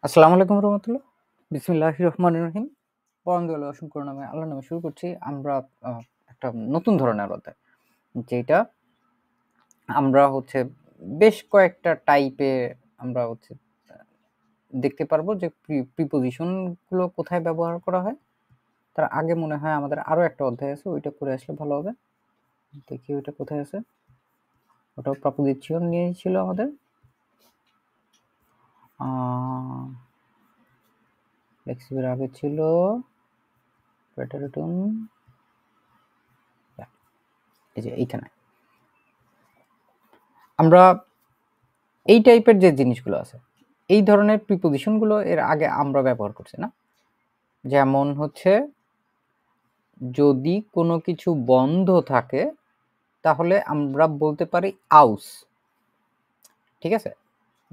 আসসালামু আলাইকুম রহমতুল্লাহ। বিসমিল্লাহির রহমানির রহিম। পরম দয়ালু অসীম করুণাময় নামে আল্লাহর নামে শুরু করছি। আমরা একটা নতুন ধরনের অধ্যায়, যেটা আমরা বেশ কয়েকটা টাইপে আমরা দেখতে পারবো যে প্রিপোজিশন গুলো কোথায় ব্যবহার করা হয়। তার আগে মনে হয় আমাদের আরো একটা অধ্যায় আছে, ওইটা করে আসলে ভালো হবে। দেখি ওইটা কোথায় আছে। ওটাও প্রপোজিশন নিয়েই ছিল আমাদের। লেক্সিবের আগে ছিল প্রেটারেটন, এই যে এইখানে আমরা এই টাইপের যে জিনিসগুলো আছে, এই ধরনের প্রিপোজিশনগুলো এর আগে আমরা ব্যবহার করছি না। যেমন যদি কোনো কিছু বন্ধ থাকে তাহলে আমরা বলতে পারি আউস, ঠিক আছে?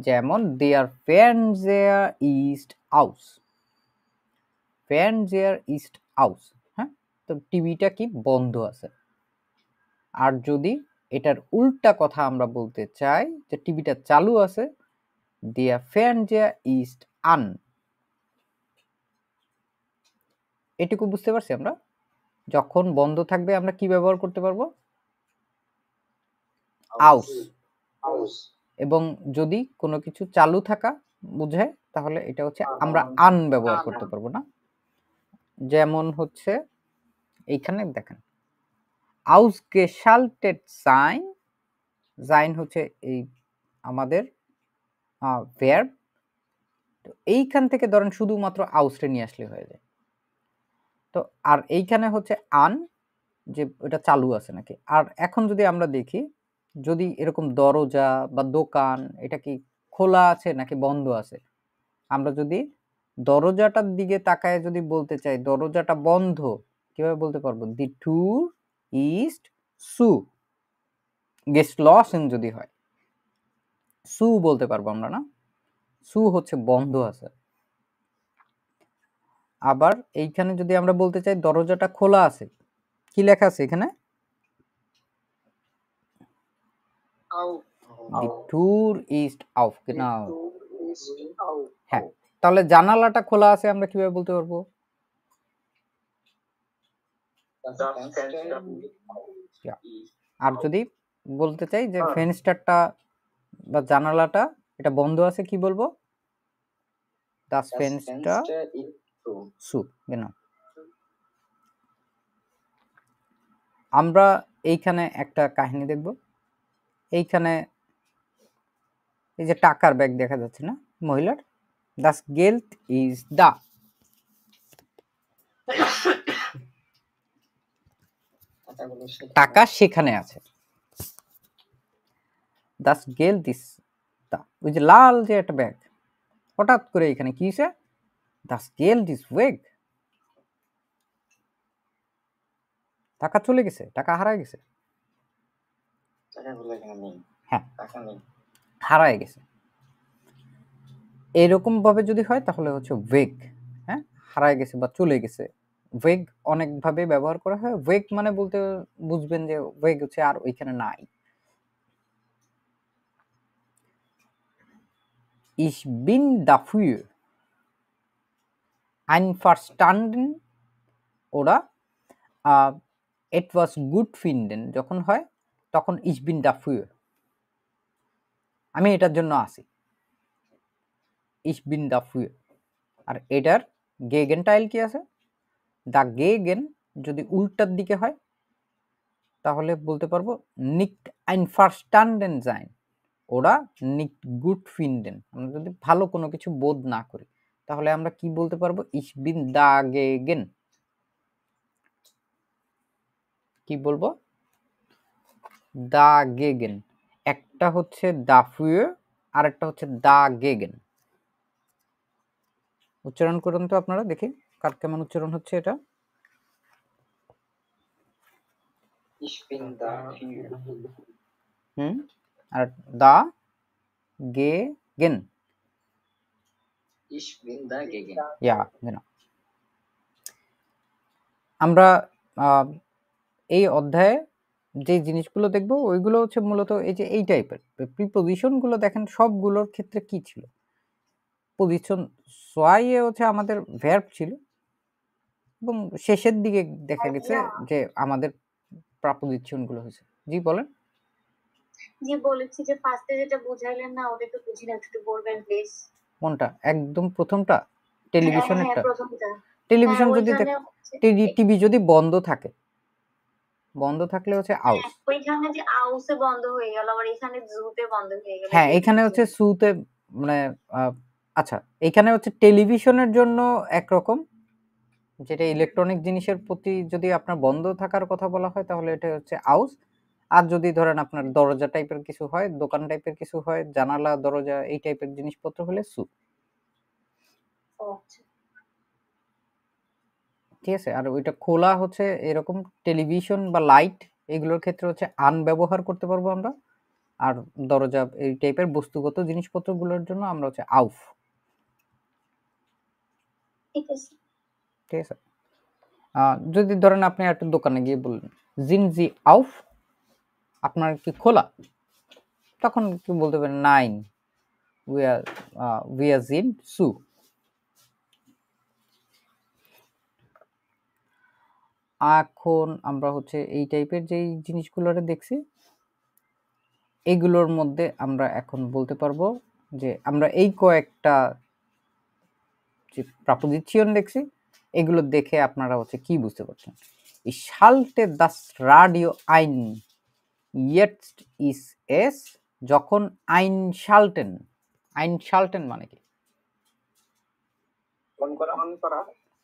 যেমন দেয়ার ফেয়ারনজেয়ার ইস্ট আউস, ফেয়ারনজেয়ার ইস্ট আউস। হ্যাঁ, তো টিভিটা কি বন্ধ আছে। আর যদি এটার উল্টা কথা আমরা বলতে চাই যে টিভিটা চালু আছে, দেয়ার ফেয়ারনজেয়ার ইস্ট আন। এটুকু বুঝতে পারছি আমরা। যখন বন্ধ থাকবে আমরা কি ব্যবহার করতে পারবো? আউস। এবং যদি কোনো কিছু চালু থাকা বোঝায় তাহলে এটা আমরা আন ব্যবহার করতে পারবো না। যেমন এইখানে দেখেন, ausgeschaltet sein, sein এই আমাদের verb। তো এইখান থেকে ধরেন শুধুমাত্র আউসটা নিয়ে আসলে হয়ে যায়। তো আর এইখানে আন, যে এটা চালু আছে নাকি। আর এখন যদি আমরা দেখি, যদি এরকম দরজা বা দোকান এটা কি খোলা আছে নাকি বন্ধ আছে, আমরা যদি দরজাটার দিকে তাকায় যদি বলতে চাই দরজাটা বন্ধ, কিভাবে বলতে পারবো? দি টুর ইস্ট সু গেসলসেন যদি হয়, সু বলতে পারবো আমরা না, সু বন্ধ আছে। আবার এইখানে যদি আমরা বলতে চাই দরজাটা খোলা আছে, কি লেখা আছে এখানে? দি টুর ইস্ট আউফ। হ্যাঁ, তাহলে জানালাটা খোলা আছে আমরা কিভাবে বলতে পারবো? আর যদি বলতে চাই যে ফেনস্টারটা বা জানালাটা এটা বন্ধ আছে, কি বলবো? Das Fenster zu, genau। আমরা এইখানে একটা কাহিনী দেখব। এইখানে এই যে টাকার ব্যাগ দেখা যাচ্ছে না মহিলার, das Geld ist da। টাকা সেখানে আছে, das Geld ist da। ওই যে লাল যে একটা ব্যাগ, হঠাৎ করে এখানে কি হয়েছে? das Geld ist weg, টাকা চলে গেছে, টাকা হারায় গেছে। হ্যাঁ, হারায় গেছে। এরকম ভাবে যদি হয় তাহলে ওয়েগ। হ্যাঁ, হারায় গেছে বা চলে গেছে। ওয়েগ অনেক ভাবে ব্যবহার করা হয়। ওয়েগ মানে বলতে বুঝবেন যে ওয়েগ আর ওইখানে নাই। Ich bin dafür einverstanden oder etwas gut finden যখন হয় তখন ich bin dafür, আমি এটার জন্য আছি, ich bin dafür। আর এটার গেগেনটাইল কি আছে? দা গেগেন যদি উল্টার দিকে হয় তাহলে বলতে পারবো nicht einverstanden sein oder nicht gut finden। আমরা যদি ভালো কোনো কিছু বোধ না করি তাহলে আমরা কি বলতে পারবো? ich bin dagegen। কি বলবো? dagegen। একটা dafür আর একটা dagegen। উচ্চারণ করুন তো আপনারা, দেখি কার কেমন উচ্চারণ হচ্ছে এটা। ich bin dafür। আর dagegen, ich bin dagegen। ja genau। আমরা এই অধ্যায়ে যে জিনিসগুলো দেখব ওইগুলো মূলত এই যে এই টাইপের প্রিপোজিশন গুলো। দেখেন সবগুলোর ক্ষেত্রে কি ছিল? প্রাপোজিশন সোয়াইয়ে হচ্ছে আমাদের ভার্ব ছিল এবং শেষের দিকে দেখা গেছে যে আমাদের প্রাপোজিশন গুলো হয়েছে। জি বলেন। জি বলেছি যে ফার্স্টে যেটা বুঝাইলেন না ওটা একটু বুঝি না, একটু বলবেন প্লিজ। কোনটা? একদম প্রথমটা টেলিভিশনেরটা? প্রথমটা। টেলিভিশন যদি ওইখানে টিভি যদি বন্ধ থাকে, বন্ধ থাকলে হচ্ছে আউস। ওইখানে যে আউসে বন্ধ হয়ে গেল, আবার এখানে জুতে বন্ধ হয়ে গেল। হ্যাঁ, এখানে হচ্ছে সুতে মানে আচ্ছা, এখানে হচ্ছে টেলিভিশনের জন্য একরকম, যেটা ইলেকট্রনিক জিনিসের প্রতি যদি আপনার বন্ধ থাকার কথা বলা হয় তাহলে এটা হচ্ছে আউস। আর যদি ধরেন আপনার দরজা টাইপের কিছু হয়, দোকান টাইপের কিছু হয়, জানালা দরজা এই টাইপের জিনিসপত্র হলে সু। ঠিক আছে। আর ওইটা খোলা হচ্ছে এরকম টেলিভিশন বা লাইট এগুলোর ক্ষেত্রে হচ্ছে আন ব্যবহার করতে পারবো আমরা। আর দরজা এই টাইপের বস্তুগত জিনিসপত্রগুলোর জন্য আমরা হচ্ছে আউফ। ঠিক আছে। ঠিক আছে। যদি ধরেন আপনি একটা দোকানে গিয়ে বললেন জিন জি আউফ, আপনার কি খোলা? তখন কি বলতে পারেন? নাইন, উই আর জিন সু। এখন আমরা হচ্ছে এই টাইপের যেই জিনিসগুলোরে দেখছি, এগুলোর মধ্যে আমরা এখন বলতে পারবো যে আমরা এই কয়েকটা যে প্রাপোজিশন দেখছি, এগুলো দেখে আপনারা হচ্ছে কি বুঝতে পারছেন? Ich schalte das Radio ein. Jetzt ist es, যখন einschalten, einschalten মানে কি?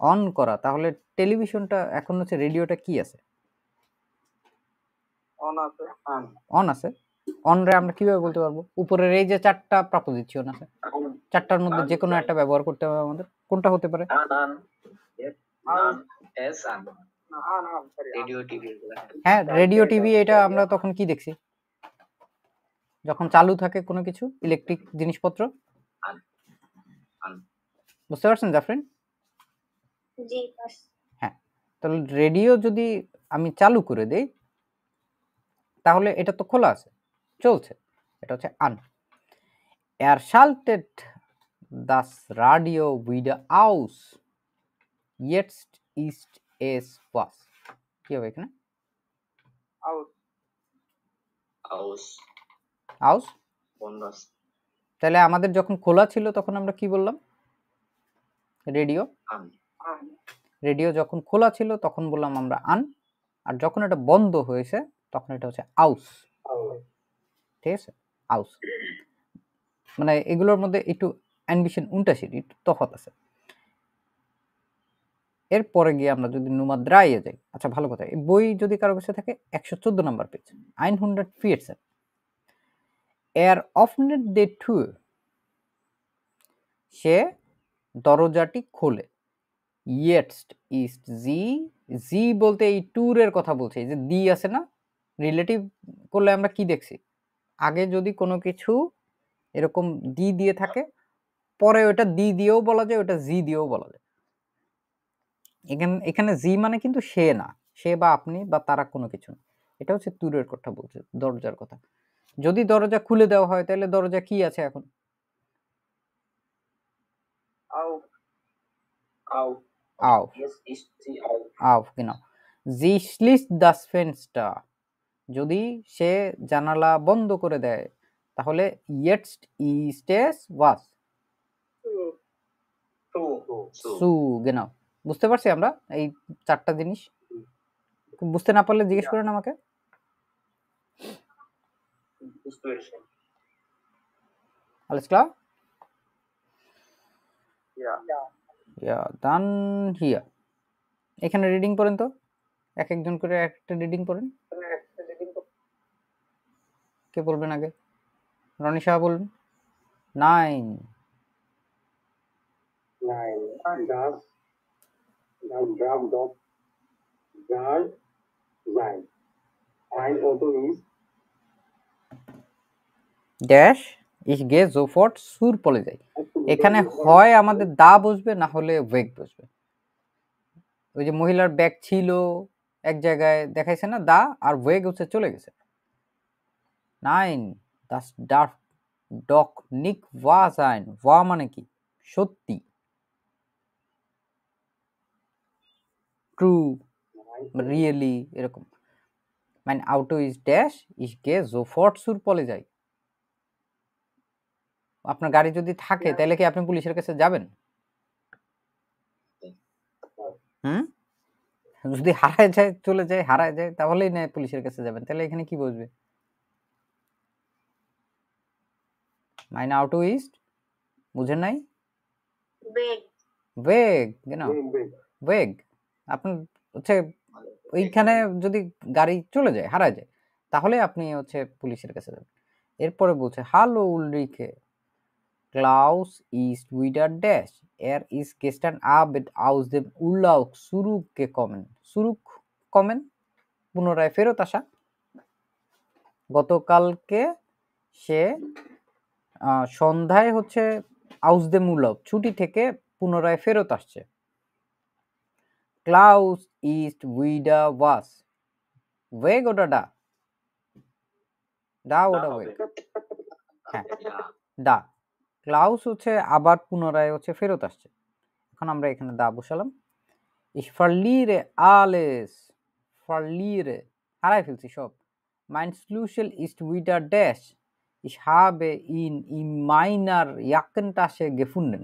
অন করা। তাহলে টেলিভিশনটা এখন হচ্ছে রেডিওটা কি আছে? অন আছে। অন রে আমরা কিভাবে বলতে পারবো? উপরের এই যে চারটা প্রাপোজিশন আছে, চারটার মধ্যে যে কোনো একটা ব্যবহার করতে হবে আমাদের। কোনটা হতে পারে? হ্যাঁ, রেডিও টিভি। এটা আমরা তখন কি দেখছি যখন চালু থাকে কোনো কিছু ইলেকট্রিক জিনিসপত্র? বুঝতে পারছেন জাফরিন? জি। হ্যাঁ, তাহলে রেডিও যদি আমি চালু করে দেই তাহলে এটা তো খোলা আছে, চলছে। এটা হচ্ছে আন। Er schaltet das Radio wieder aus. Jetzt ist es was? কি হবে এখানে? আউস। তাহলে আমাদের যখন খোলা ছিল তখন আমরা কি বললাম? রেডিও। রেডিও যখন খোলা ছিল তখন বললাম আমরা আন, আর যখন এটা বন্ধ হয়েছে তখন এটা হচ্ছে আউস। ঠিক আছে, আউস। মানে এগুলোর মধ্যে একটু অ্যাম্বিশন উল্টাশির একটু তফাৎ আছে। এরপরে গিয়ে আমরা যদি নুমা দ্রাইয়ে যাই, আচ্ছা ভালো কথা, এই বই যদি কারো কাছে থাকে 114 নাম্বার পেজ, 114। এর অফনেট দে টু, সে দরজাটি খোলে। ইয়েটস ইস্ট জি, জি বলতে এই ট্যুরের কথা বলছে। এই যে দি আছে না, রিলেটিভ করলে আমরা কি দেখছি? আগে যদি কোনো কিছু এরকম দি দিয়ে থাকে, পরে ওটা দি দিয়েও বলা যায়, ওটা জি দিয়েও বলা যায়। এখানে জি মানে কিন্তু সে না, সে বা আপনি বা তারা কোনো কিছু না। এটা হচ্ছে ট্যুরের কথা বলছে, দরজার কথা। যদি দরজা খুলে দেওয়া হয় তাহলে দরজা কি আছে এখন? auf, auf, genau. Sie schließt das Fenster. যদি সে জানালা বন্ধ করে দেয় তাহলে jetzt ist es was? zu, genau. বুঝতে পারছি আমরা এই চারটা জিনিস? বুঝতে না পারলে জিজ্ঞেস করেন আমাকে। Alles klar? Ja, dann hier. এখানে রিডিং পড়েন তো, এক একজন করে একটা রিডিং পড়েন। কে বলবেন আগে? রনি শাহ বলুন। 9 dash ich gehe sofort zur Polizei। এখানে হয় আমাদের দা বসবে না হলে ওয়েগ বসবে। ওই যে মহিলার ব্যাগ ছিল এক জায়গায় দেখাইছে না দা, আর ওয়েগ হচ্ছে চলে গেছে। 9 das darf doch nicht wahr sein। ওয়া মানে কি? সত্যি, ট্রু, রিয়েলি, এরকম। mein Auto ist dash, ich gehe sofort zur Polizei। আপনার গাড়ি যদি থাকে তাহলে কি আপনি পুলিশের কাছে যাবেন? হুম? যদি হারায় যায়, চলে যায়, হারায় যায়, তাহলেই না পুলিশের কাছে যাবেন। তাহলে এখানে কি বসবে? mein Auto ist, বুঝেন নাই? বেগ weg, genau, weg। আপনি হচ্ছে ওইখানে যদি গাড়ি চলে যায়, হারায় যায়, তাহলে আপনি হচ্ছে পুলিশের কাছে যাবেন। এরপরে বলছে hello উলরিকে, Klaus ist wieder dash, ist gestern Abend aus dem Urlaub zurückgekommen। zurückkommen, পুনরায় ফেরত আসা। গতকালকে সে সন্ধ্যায় হচ্ছে aus dem Urlaub, ছুটি থেকে পুনরায় ফেরত আসছে। Klaus ist wieder was, weg oder da? da oder weg? হ্যাঁ, da। ক্লাউস হচ্ছে আবার পুনরায় হচ্ছে ফেরত আসছে। এখন আমরা এখানে দা বসালাম। ich verliere alles, verliere, হারাই ফেলছি সব। mein Schlüssel ist wieder dash, ich habe ihn in meiner Jackentasche gefunden।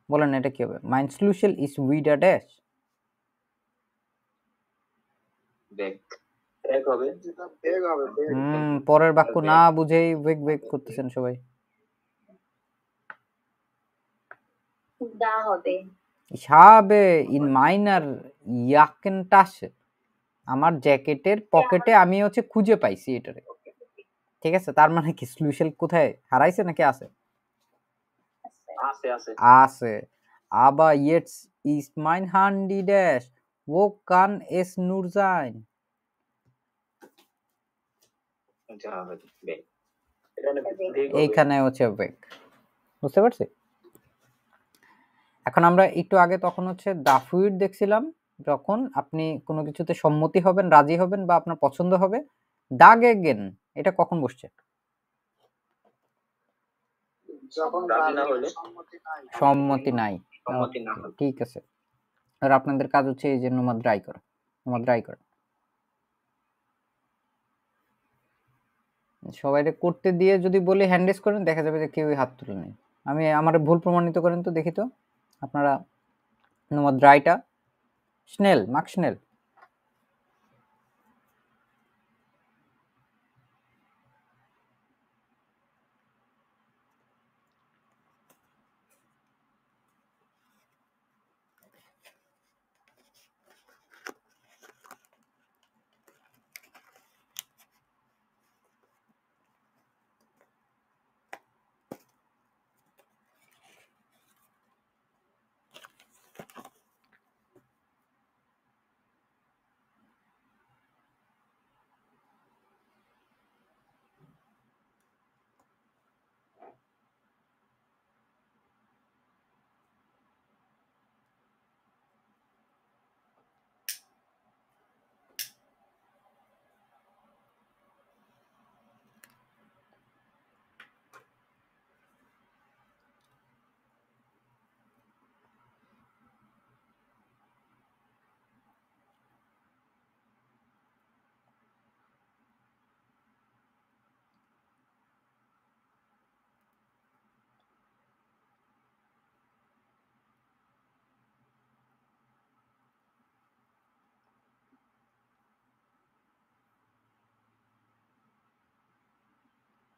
বলেন এটা কি হবে? mein Schlüssel ist wieder dash, bag হবে। পরের বাক্য না বুঝেই বেগ বেগ করতেছেন সবাই। দা হবে। ich habe in meiner Jackentasche, আমার জ্যাকেটের পকেটে আমি হচ্ছে খুঁজে পাইছি এটারে। ঠিক আছে, তার মানে কি স্লুশেল কোথায় হারাইছে নাকি আছে? আছে। aber jetzt ist mein Handy dash, wo kann es nur sein? এইখানে হচ্ছে বেগ। বুঝতে পারছি? এখন আমরা একটু আগে তখন হচ্ছে দাফুইড দেখছিলাম, যখন আপনি কোনো কিছুতে সম্মতি হবেন, রাজি হবেন বা আপনার পছন্দ হবে। দাগেগেন, এটা কখন বসছে? সম্মতি নাই। ঠিক আছে, আর আপনাদের কাজ হচ্ছে এই যে নোমাদ রাই করা, নোমাদ রাই করা। সবাই করতে দিয়ে যদি বলি হ্যান্ড রেজ করেন, দেখা যাবে যে কেউই হাত তুলে নেই। আমি আমার ভুল প্রমাণিত করেন তো, দেখি তো আপনারা। নোমাদ রাইটা স্নেল, মাক স্নেল।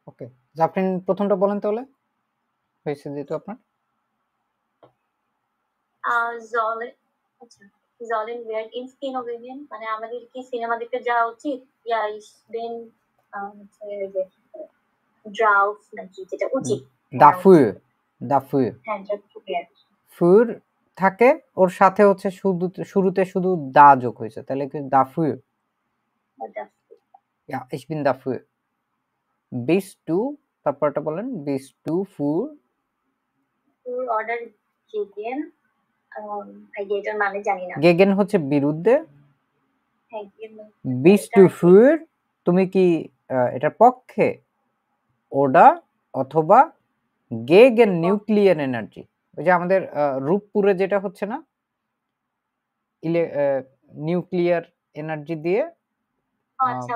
ওকে, আপনি প্রথমটা বলেন তাহলে, হয়েছে যেহেতু আপনার। জলেন ওয়্যার ইন স্কিনোভেনিয়ান, মানে আমাদের কি সিনেমা দেখতে যাওয়া উচিত? ইয়া ইস দেন ড্রাউফ নাকি যেটা উচিত? দাফুয়ে, দাফুয়ে, হ্যাঁ দাফুয়ে। ফুর থাকে, ওর সাথে হচ্ছে শুরুতে শুধু দা যোগ হয়েছে, তাহলে কি দাফুয়ে। Ja, ich bin dafür। bist du, তারপরটা বলেন, bist du für? ফুর order gegen, এটার মানে জানি না। গেগেন হচ্ছে বিরুদ্ধে। হ্যাঁ, bist du für, তুমি কি এটার পক্ষে? oder অথবা গেগেন নিউক্লিয়ার এনার্জি। ওই যে আমাদের রূপপুরে যেটা হচ্ছে না, নিউক্লিয়ার এনার্জি দিয়ে আচ্ছা,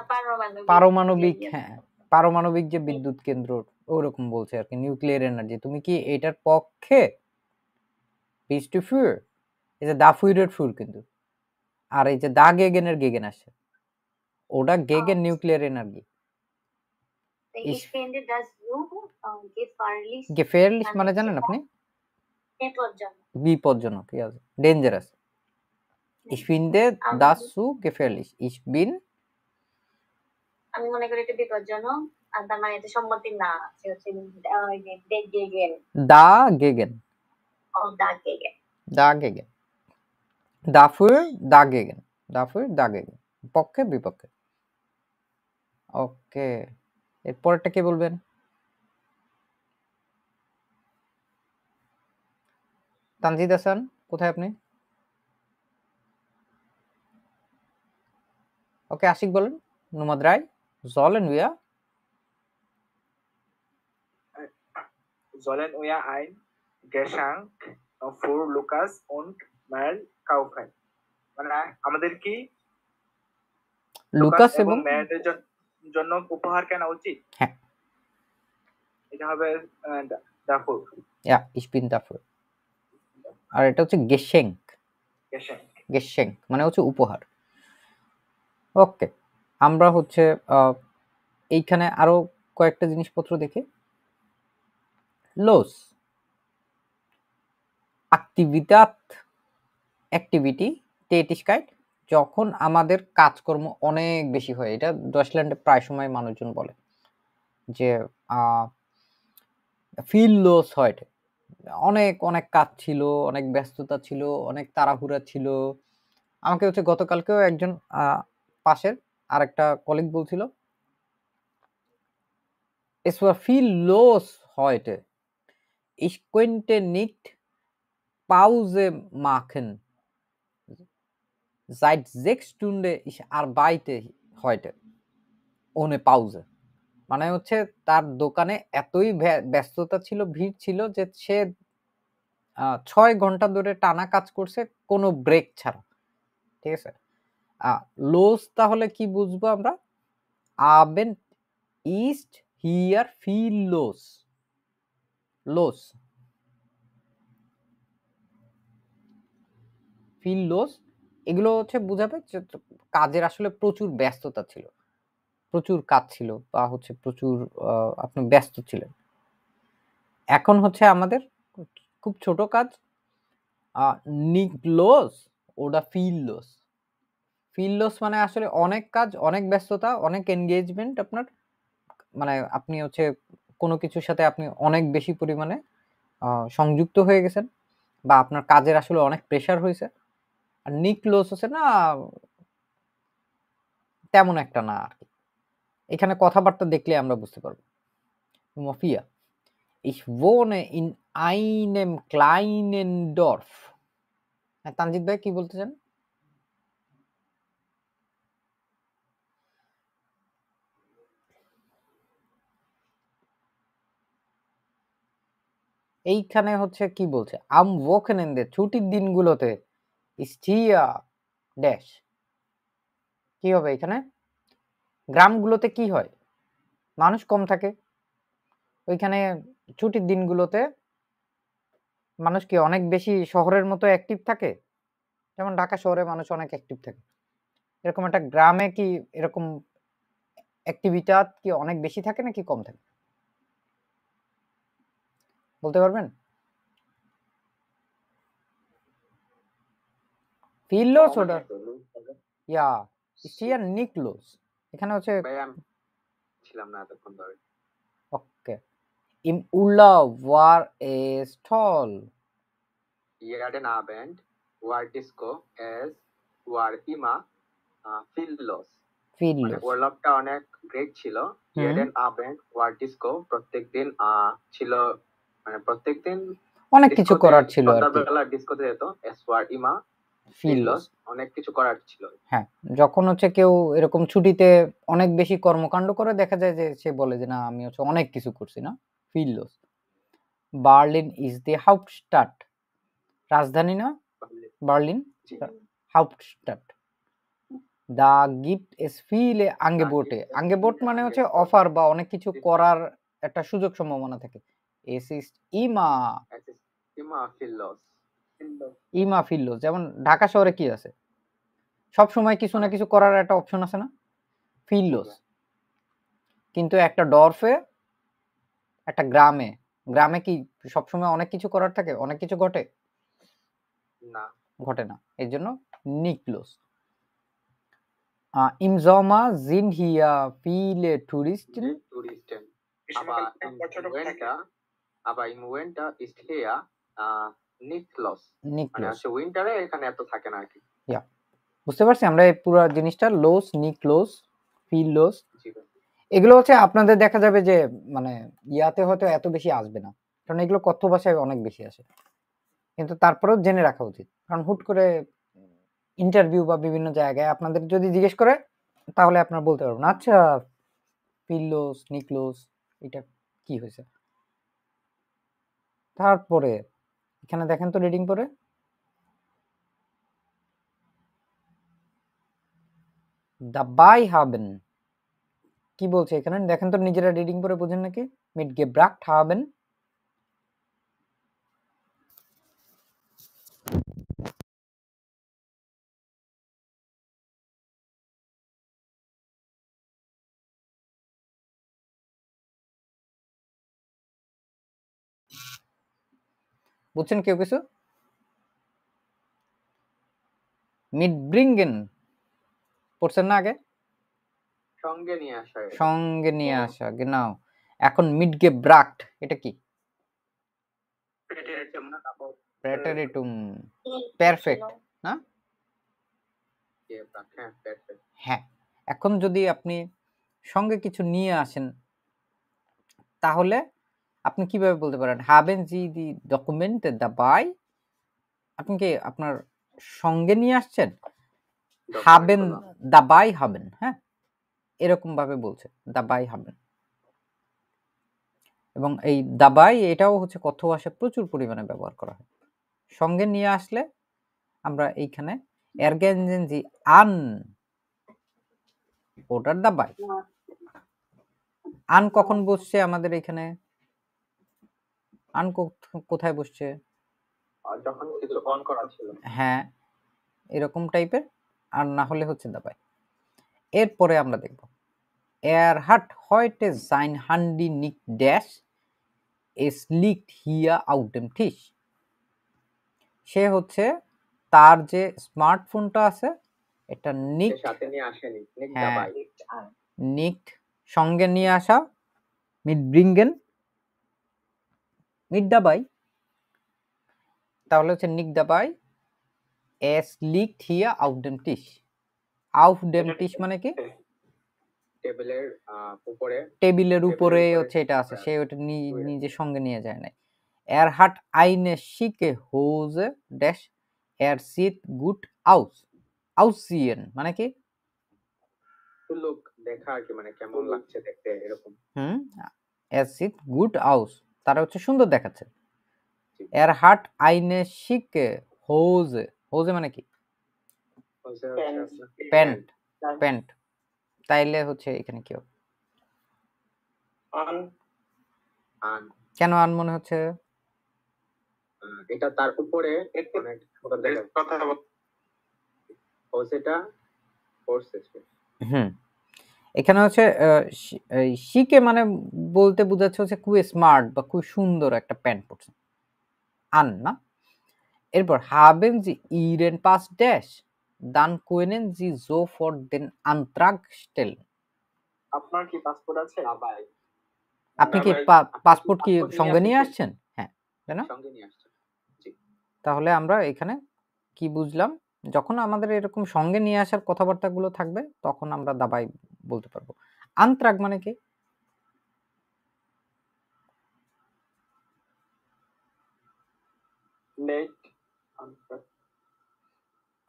পারমাণবিক, হ্যাঁ, পারমাণবিক যে বিদ্যুৎ কেন্দ্র ওরকম বলছে আর কি, নিউক্লিয়ার এনার্জি। তুমি কি এটার পক্ষে? পিস টু ফুর, এই যে দা ফুরের ফুর কিন্তু, আর এই যে দা গেগেনের গেগেন আসছে, ওটা গেগেন nuclear energy. Ich finde, dass du gefährlich মানে জানেন আপনি? বিপজ্জনক, dangerous. Ich finde das zu gefährlich. Ich bin, আমি মনে করি এটা বিপজ্জনক, আর তার মানে এটা সম্মতি না, সে হচ্ছে গেগেন। দা গেগেন, ও দা গেগেন, দা gegen, dafür dagegen, dafür dagegen, পক্ষে বিপক্ষে। ওকে, এরপরটা কি বলবেন? তানজিদ হাসান, কোথায় আপনি? ওকে, আশিক বলেন। নুমাদ রায়, sollen wir ein Geschenk für Lukas und Mel kaufen? মানে আমাদের কি লুকাস এবং মেয়েদের জন্য উপহার কেনা উচিত? হ্যাঁ, এটা হবে dafür। ja, ich bin dafür। আর এটা হচ্ছে Geschenk, Geschenk মানে হচ্ছে উপহার। ওকে, আমরা হচ্ছে এইখানে আরো কয়েকটা জিনিসপত্র দেখি। los, Aktivität, অ্যাক্টিভিটি, Tätigkeit, যখন আমাদের কাজকর্ম অনেক বেশি হয়। এটা ডয়েচল্যান্ডে প্রায় সময় মানুষজন বলে যে ফিল লস হয়, অনেক অনেক কাজ ছিল, অনেক ব্যস্ততা ছিল, অনেক তাড়াহুড়া ছিল। আমাকে হচ্ছে গতকালকেও একজন পাশের আরেকটা কলিগ বলছিল, es war viel los heute, ich konnte nicht Pause machen, seit 6 Stunden ich arbeite heute ohne Pause। মানে হচ্ছে তার দোকানে এতই ব্যস্ততা ছিল, ভিড় ছিল যে সে 6 ঘন্টা ধরে টানা কাজ করছে কোনো ব্রেক ছাড়া। ঠিক আছে, লোস তাহলে কি বুঝবো আমরা? আবেন ইস্ট হিয়ার ফিল লোস, লোস, ফিল লোস, এগুলো হচ্ছে বুঝাবে যে কাজের আসলে প্রচুর ব্যস্ততা ছিল, প্রচুর কাজ ছিল, বা হচ্ছে প্রচুর আপনি ব্যস্ত ছিলেন। এখন হচ্ছে আমাদের খুব ছোট কাজ, নিকলোস ওটা ফিল লোস। ফিল লোস মানে আসলে অনেক কাজ, অনেক ব্যস্ততা, অনেক এনগেজমেন্ট আপনার, মানে আপনি হচ্ছে কোনো কিছুর সাথে আপনি অনেক বেশি পরিমাণে সংযুক্ত হয়ে গেছেন, বা আপনার কাজের আসলে অনেক প্রেশার হয়েছে। আর নিকলোস হচ্ছে না, তেমন একটা না আর কি। এখানে কথাবার্তা দেখলে আমরা বুঝতে পারবো। Mafia, ich wohne in einem kleinen Dorf। Tanzid ভাই কি বলতে চান? এইখানে হচ্ছে কি বলছে, আম ওকেনেন্দে, ছুটির দিনগুলোতে, স্টিয়া ড্যাশ, কি হবে এখানে? গ্রামগুলোতে কি হয়? মানুষ কম থাকে, ওইখানে ছুটির দিনগুলোতে মানুষ কি অনেক বেশি শহরের মতো অ্যাক্টিভ থাকে? যেমন ঢাকা শহরে মানুষ অনেক অ্যাক্টিভ থাকে, এরকম একটা গ্রামে কি এরকম অ্যাক্টিভিটি কি অনেক বেশি থাকে নাকি কম থাকে? বলতে পারবেন? ফিললোস ওটা, ইয়া স্টিয়ার নিকলোস, এখানে হচ্ছে ছিলাম না এতক্ষণ ধরে। ওকে, im Urlaub war es toll, jeden Abend war Disco, es war immer viel los। মানে ওয়ার্ল্ডটা অনেক গ্রেট ছিল। jeden Abend war Disco, প্রত্যেকদিন ছিল, মানে প্রত্যেকদিন অনেক কিছু করার ছিল আর কি, সন্ধ্যাবেলা ডিস্কোতে যেত। es war immer viel los, অনেক কিছু করার ছিল। হ্যাঁ, যখন হচ্ছে কেউ এরকম ছুটিতে অনেক বেশি কর্মকাণ্ড করে, দেখা যায় যে সে বলে যে না আমি হচ্ছে অনেক কিছু করছি, না ফিললোস। বার্লিন ইজ দি হাউপস্টাড, রাজধানী না বার্লিন, জি। হাউপস্টাড। দা গিফট ইজ ফিলে আঙ্গেবোটে, আঙ্গেবোট মানে হচ্ছে অফার বা অনেক কিছু করার একটা সুযোগ সম্ভাবনা থাকে। এস ইস ইমা, Es ist immer viel los. ইমা ফিললোস। যেমন ঢাকা শহরে কি আছে, সব সময় কিছু না কিছু করার একটা অপশন আছে না, ফিললোস। কিন্তু একটা ডরফে, একটা গ্রামে, গ্রামে কি সবসময় অনেক কিছু করার থাকে, অনেক কিছু ঘটে না, ঘটে না, এই জন্য নিকলোস। Im Sommer sind hier viele Touristen. Touristen. Aber im Winter ist hier nicht los. মানে নিকলোস, হচ্ছে উইন্টারে এখানে এত থাকে না আর কি। বুঝতে পারছি আমরা এই পুরো জিনিসটা, লোস, নিকলোস, ফিললোস, জি ভাই। এগুলো হচ্ছে আপনাদের দেখা যাবে যে মানে ইয়াতে হয়তো এত বেশি আসবে না, কারণ এগুলো কথ্য ভাষায় অনেক বেশি আসে, কিন্তু তারপরেও জেনে রাখা উচিত। কারণ হুট করে ইন্টারভিউ বা বিভিন্ন জায়গায় আপনাদের যদি জিজ্ঞেস করে, তাহলে আপনারা বলতে পারবেন আচ্ছা ফিললোস, নিকলোস, এটা কি হয়েছে। তারপরে এখানে দেখেন তো রিডিং পরে, দাবাই হাবেন, কি বলছে এখানে দেখেন তো, নিজেরা রিডিং পরে বুঝেন নাকি। মিট গেব্রাক্ট হাবেন, বুঝছেন কেউ কিছু। মিট ব্রিঙ্গেন পড়ছেন না আগে, সঙ্গে নিয়ে আসা। সঙ্গে নিয়ে আসা, গেনাও। এখন মিট গেব্রাক্ট এটা কি, প্রেটেরিটুম, পারফেক্ট না। হ্যাঁ, এখন যদি আপনি সঙ্গে কিছু নিয়ে আসেন, তাহলে আপনি কিভাবে বলতে পারেন হাবেন জি দি ডকুমেন্ট দাবাই, আপনি কি আপনার সঙ্গে নিয়ে আসছেন, হাবেন দাবাই হাবেন, হ্যাঁ এরকম ভাবে বলছে দাবাই হাবেন। এবং এই দাবাই এটাও হচ্ছে কথ্য ভাষায় প্রচুর পরিমাণে ব্যবহার করা হয়। সঙ্গে নিয়ে আসলে আমরা এইখানে এরগেনজেন জি আন, ওটার দাবাই। আন কখন বসছে আমাদের এখানে, আন কোথায় বসছে, যখন কিছু অন করা ছিল, হ্যাঁ এরকম টাইপের, আর না হলে হচ্ছে দাবাই। এরপরে আমরা দেখব Er hat heute sein Handy nicht dash, es liegt hier auf dem Tisch. সে হচ্ছে তার যে স্মার্টফোনটা আছে এটা নিক্ট, সাথে নিয়ে আসেনি, নিক্ট সঙ্গে নিয়ে আসা, মিট ব্রিঙ্গেন, মিট দাবাই, তাহলে হচ্ছে নিক দাবাই, es liegt hier auf dem Tisch. Auf dem Tisch মানে কি, টেবিলের উপরে হচ্ছে এটা আছে, সে ওটা নিজে সঙ্গে নিয়ে যায় নাই। Er hat eine schicke Hose dash, er sieht gut aus, aussehen মানে কি, লুক দেখা আর কি, মানে কেমন লাগছে দেখতে এরকম। er sieht gut aus, তারা হচ্ছে সুন্দর দেখাচ্ছে। Er hat eine schicke Hose, Hose মানে কি, প্যান্ট, প্যান্ট, তাইলে হচ্ছে এখানে কি হবে, কেন আন মনে হচ্ছে, এটা তার উপরে অনেক সুন্দর দেখা, হোসেটা পড়ছে। এখানে হচ্ছে শিকে মানে বলতে বোঝাচ্ছে হচ্ছে খুব স্মার্ট বা খুব সুন্দর একটা প্যান্ট পরছে, আন না। এরপর হাবেন জি ইরেন পাস ড্যাশ, দান কোয়েনেন জি জো ফর দেন আন্ত্রাগ স্টেল। আপনার কি পাসপোর্ট আছে? আপনি কি পাসপোর্ট কি সঙ্গে নিয়ে আসছেন? হ্যাঁ, তাই না? সঙ্গে নিয়ে আসছেন। জি। তাহলে আমরা এখানে কি বুঝলাম, যখন আমাদের এরকম সঙ্গে নিয়ে আসার কথাবার্তাগুলো থাকবে তখন আমরা দাবাই বলতে পারবো। আন্ত্রাগ মানে কি,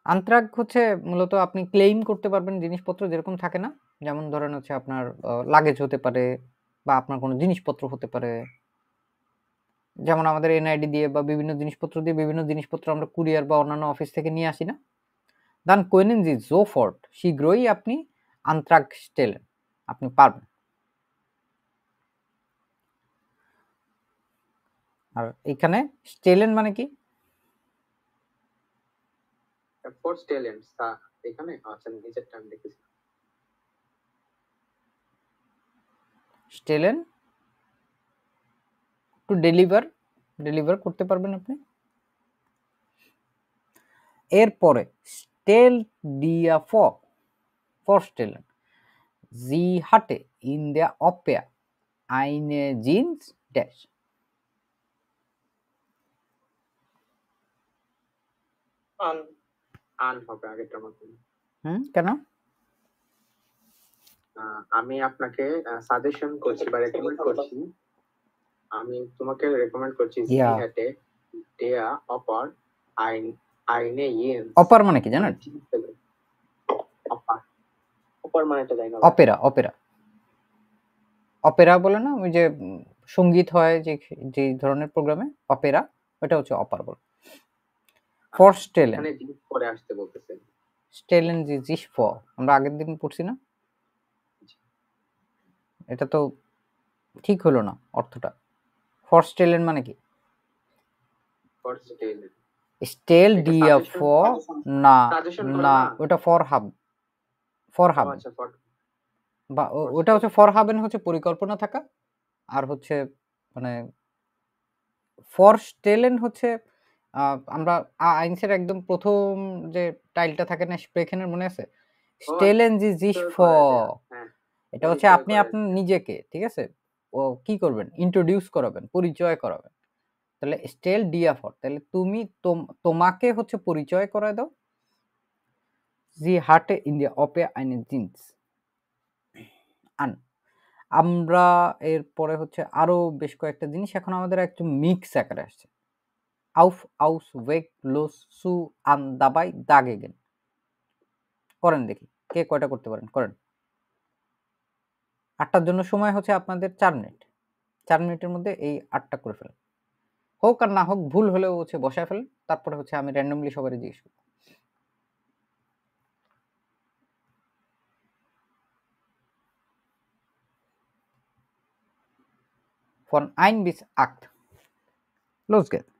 আন্ত্রাগ হচ্ছে মূলত আপনি ক্লেইম করতে পারবেন জিনিসপত্র যেরকম থাকে না, যেমন ধরেন হচ্ছে আপনার লাগেজ হতে পারে বা আপনার কোনো জিনিসপত্র হতে পারে, যেমন আমাদের এনআইডি দিয়ে বা বিভিন্ন জিনিসপত্র আমরা কুরিয়ার বা অন্যান্য অফিস থেকে নিয়ে আসি না? Dann können Sie sofort শীঘ্রই আপনি Antrag stellen, আপনি পারবেন। আর এখানে stellen মানে কি? ফর স্টেলেন এখানে আচ্ছা নিচের টার্ম দেখেছি। stellen to deliver করতে পারবেন আপনি। এরপরে stell dir vorstellen, sie hatte in der Oper eine Jeans dash. আন হবে আগেরটার মতো। কেন? আমি আপনাকে সাজেশন করছি বা রেকমেন্ড করছি, আমি তোমাকে রেকমেন্ড করছি sie hatte der Oper eine Jeans। অপার মানে কি জানেন? অপার মানে এটা জানি না। অপেরা বলে না, ওই যে সঙ্গীত হয় যে ধরনের প্রোগ্রামে অপেরা, ওটা হচ্ছে অপার বলে। ফরস্টেলেন এখানে জিনিস পরে আসতে বলতেছে। স্টেলেন জি জিস ফ আমরা আগের দিন পড়ছি না? এটা তো ঠিক হলো না অর্থটা। ফরস্টেলেন মানে কি? ফরস্টেলেন স্টেল ডিয়া ফ না না, ওটা ফর হাব আচ্ছা বা ওটা হচ্ছে ফর হাবেন হচ্ছে পরিকল্পনা থাকা, আর হচ্ছে মানে ফরস্টেলেন হচ্ছে আমরা আইনসের একদম প্রথম যে টাইলটা থাকে না স্প্রেখেনের, মনে আছে? স্টেলেন জি জিস ফ, এটা হচ্ছে আপনি আপনার নিজেকে, ঠিক আছে, ও কি করবেন, ইন্ট্রোডিউস করাবেন, পরিচয় করাবেন। তাহলে স্টেল ডিয়া ফর, তাহলে তুমি তোমাকে হচ্ছে পরিচয় করায় দাও। জি হাটে ইন্ডিয়া অপে আইনে জিন্স আন। আমরা এরপরে হচ্ছে আরো বেশ কয়েকটা জিনিস এখন আমাদের একটু মিক্স আকারে আসছে। আউফ আউস ওয়েক লোস সু আন দাবাই দাগেগেন। করেন দেখি কে কয়টা করতে পারেন, করেন। 8টার জন্য সময় হচ্ছে আপনাদের 4 মিনিট। 4 মিনিটের মধ্যে এই 8টা করে ফেলেন। হোক আর না হোক, ভুল হলেও হচ্ছে বসায় ফেলেন, তারপরে হচ্ছে আমি র্যান্ডমলি সবারই জিজ্ঞেস করব। Von 1 bis 8. Los geht's.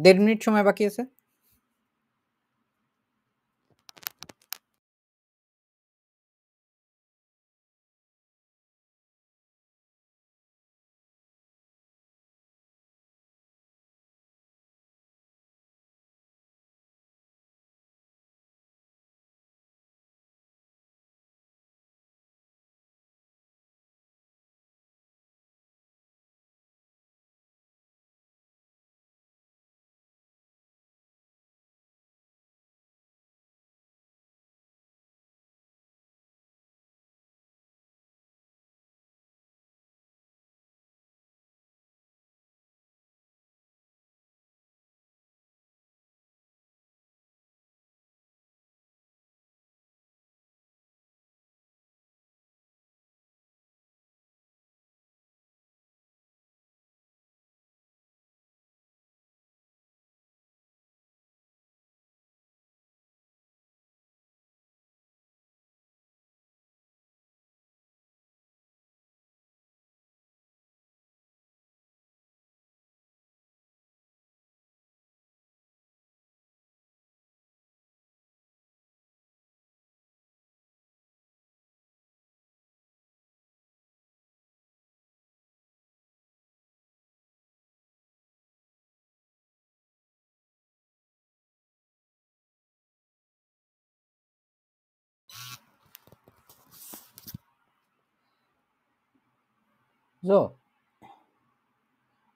1.5 minute সময় বাকি আছে। তো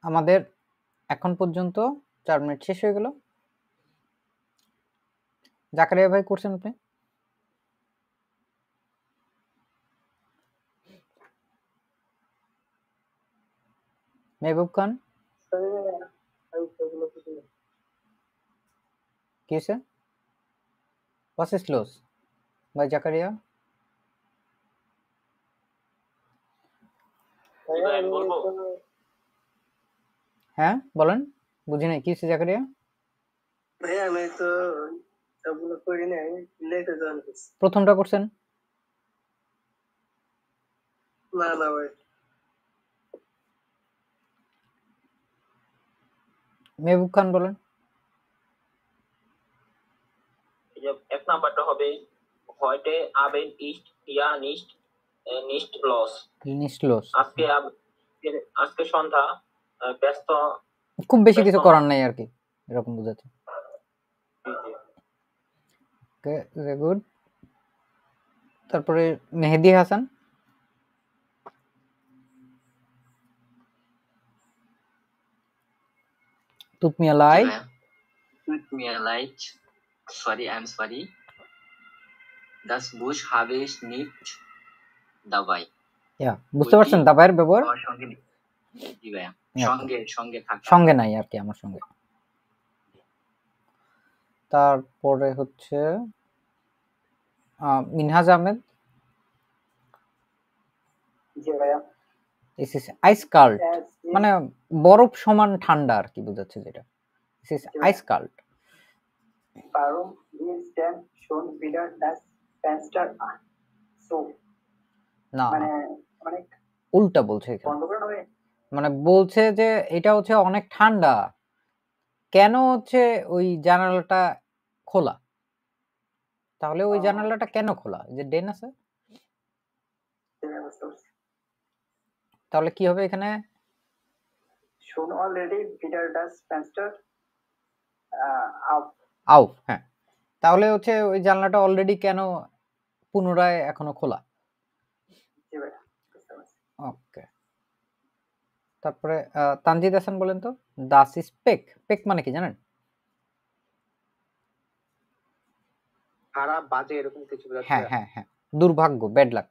আমাদের এখন পর্যন্ত 4 মিনিট শেষ হয়ে গেল। জাকারিয়া ভাই করছেন আপনি? মেহবুব খান কি হয়েছে? What is close by Zakaria? হ্যাঁ বলেন, বুঝি নাই কি হয়েছে জাকারিয়া? ভাইয়া আমি তো সবগুলো করি নাই, লেটে জয়েন করছি। প্রথমটা করছেন? না না ভাই। মেহবুব খান বলেন। এক নাম্বারটা হবে heute Abend ist ja nicht los. Nicht los। আজকে সন্ধ্যা ব্যস্ত, খুব বেশি কিছু করার নাই আর কি, এরকম বোঝাচ্ছে। ওকে, ভেরি গুড। তারপরে Mehedi Hasan. Tut mir leid। Tut mir leid. Sorry, I'm sorry. Das Buch habe ich nicht dabei. Ja, বুঝতে পারছেন দাবাইয়ের ব্যবহার? আমার সঙ্গে নেই। জি ভাইয়া, সঙ্গে থাকা। সঙ্গে নাই আর কি, আমার সঙ্গে। তারপরে হচ্ছে মিনহাজ আহমেদ। জি ভাইয়া। This is ice cold, মানে বরফ সমান ঠান্ডা আর কি বোঝাচ্ছে যেটা। This is ice cold. Warum ist denn schon wieder das Fenster an? So, না, মানে অনেক উল্টা বলছে এখানে। বন্ধ করে হবে। মানে বলছে যে এটা হচ্ছে অনেক ঠান্ডা, কেন হচ্ছে ওই জানালাটা খোলা? তাহলে ওই জানালাটা কেন খোলা? যে ডেন আছে, তাহলে কি হবে এখানে? Schon already wieder das Fenster auf. auf, হ্যাঁ। তাহলে হচ্ছে ওই জানলাটা অলরেডি কেন পুনরায় এখনো খোলা? জি ভাইয়া। ওকে। তারপরে তানজিদ হাসান বলেন তো, das ist পেক। পেক মানে কি জানেন? খারাপ, বাজে, এরকম কিছু বোঝাচ্ছে। হ্যাঁ হ্যাঁ হ্যাঁ, দুর্ভাগ্য, bad luck.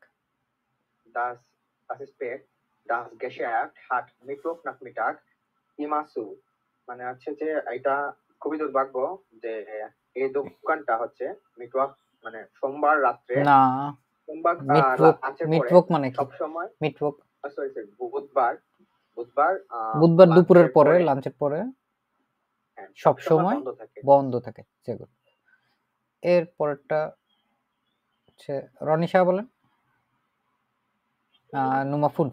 Das ist Pech. Das Geschäft hat Mittwoch Nachmittag immer zu. মানে হচ্ছে যে এটা খুবই দুর্ভাগ্য যে এই দোকানটা হচ্ছে মিটওয়াক মানে সোমবার রাত্রে, না, সোমবার মিটওয়াক মানে কি? সব সময় মিটওয়াক সরি বুধবার দুপুরের পরে, লাঞ্চের পরে সব সময় বন্ধ থাকে। এর পরেরটা হচ্ছে রনিশা বলেন। নুমা ফুড।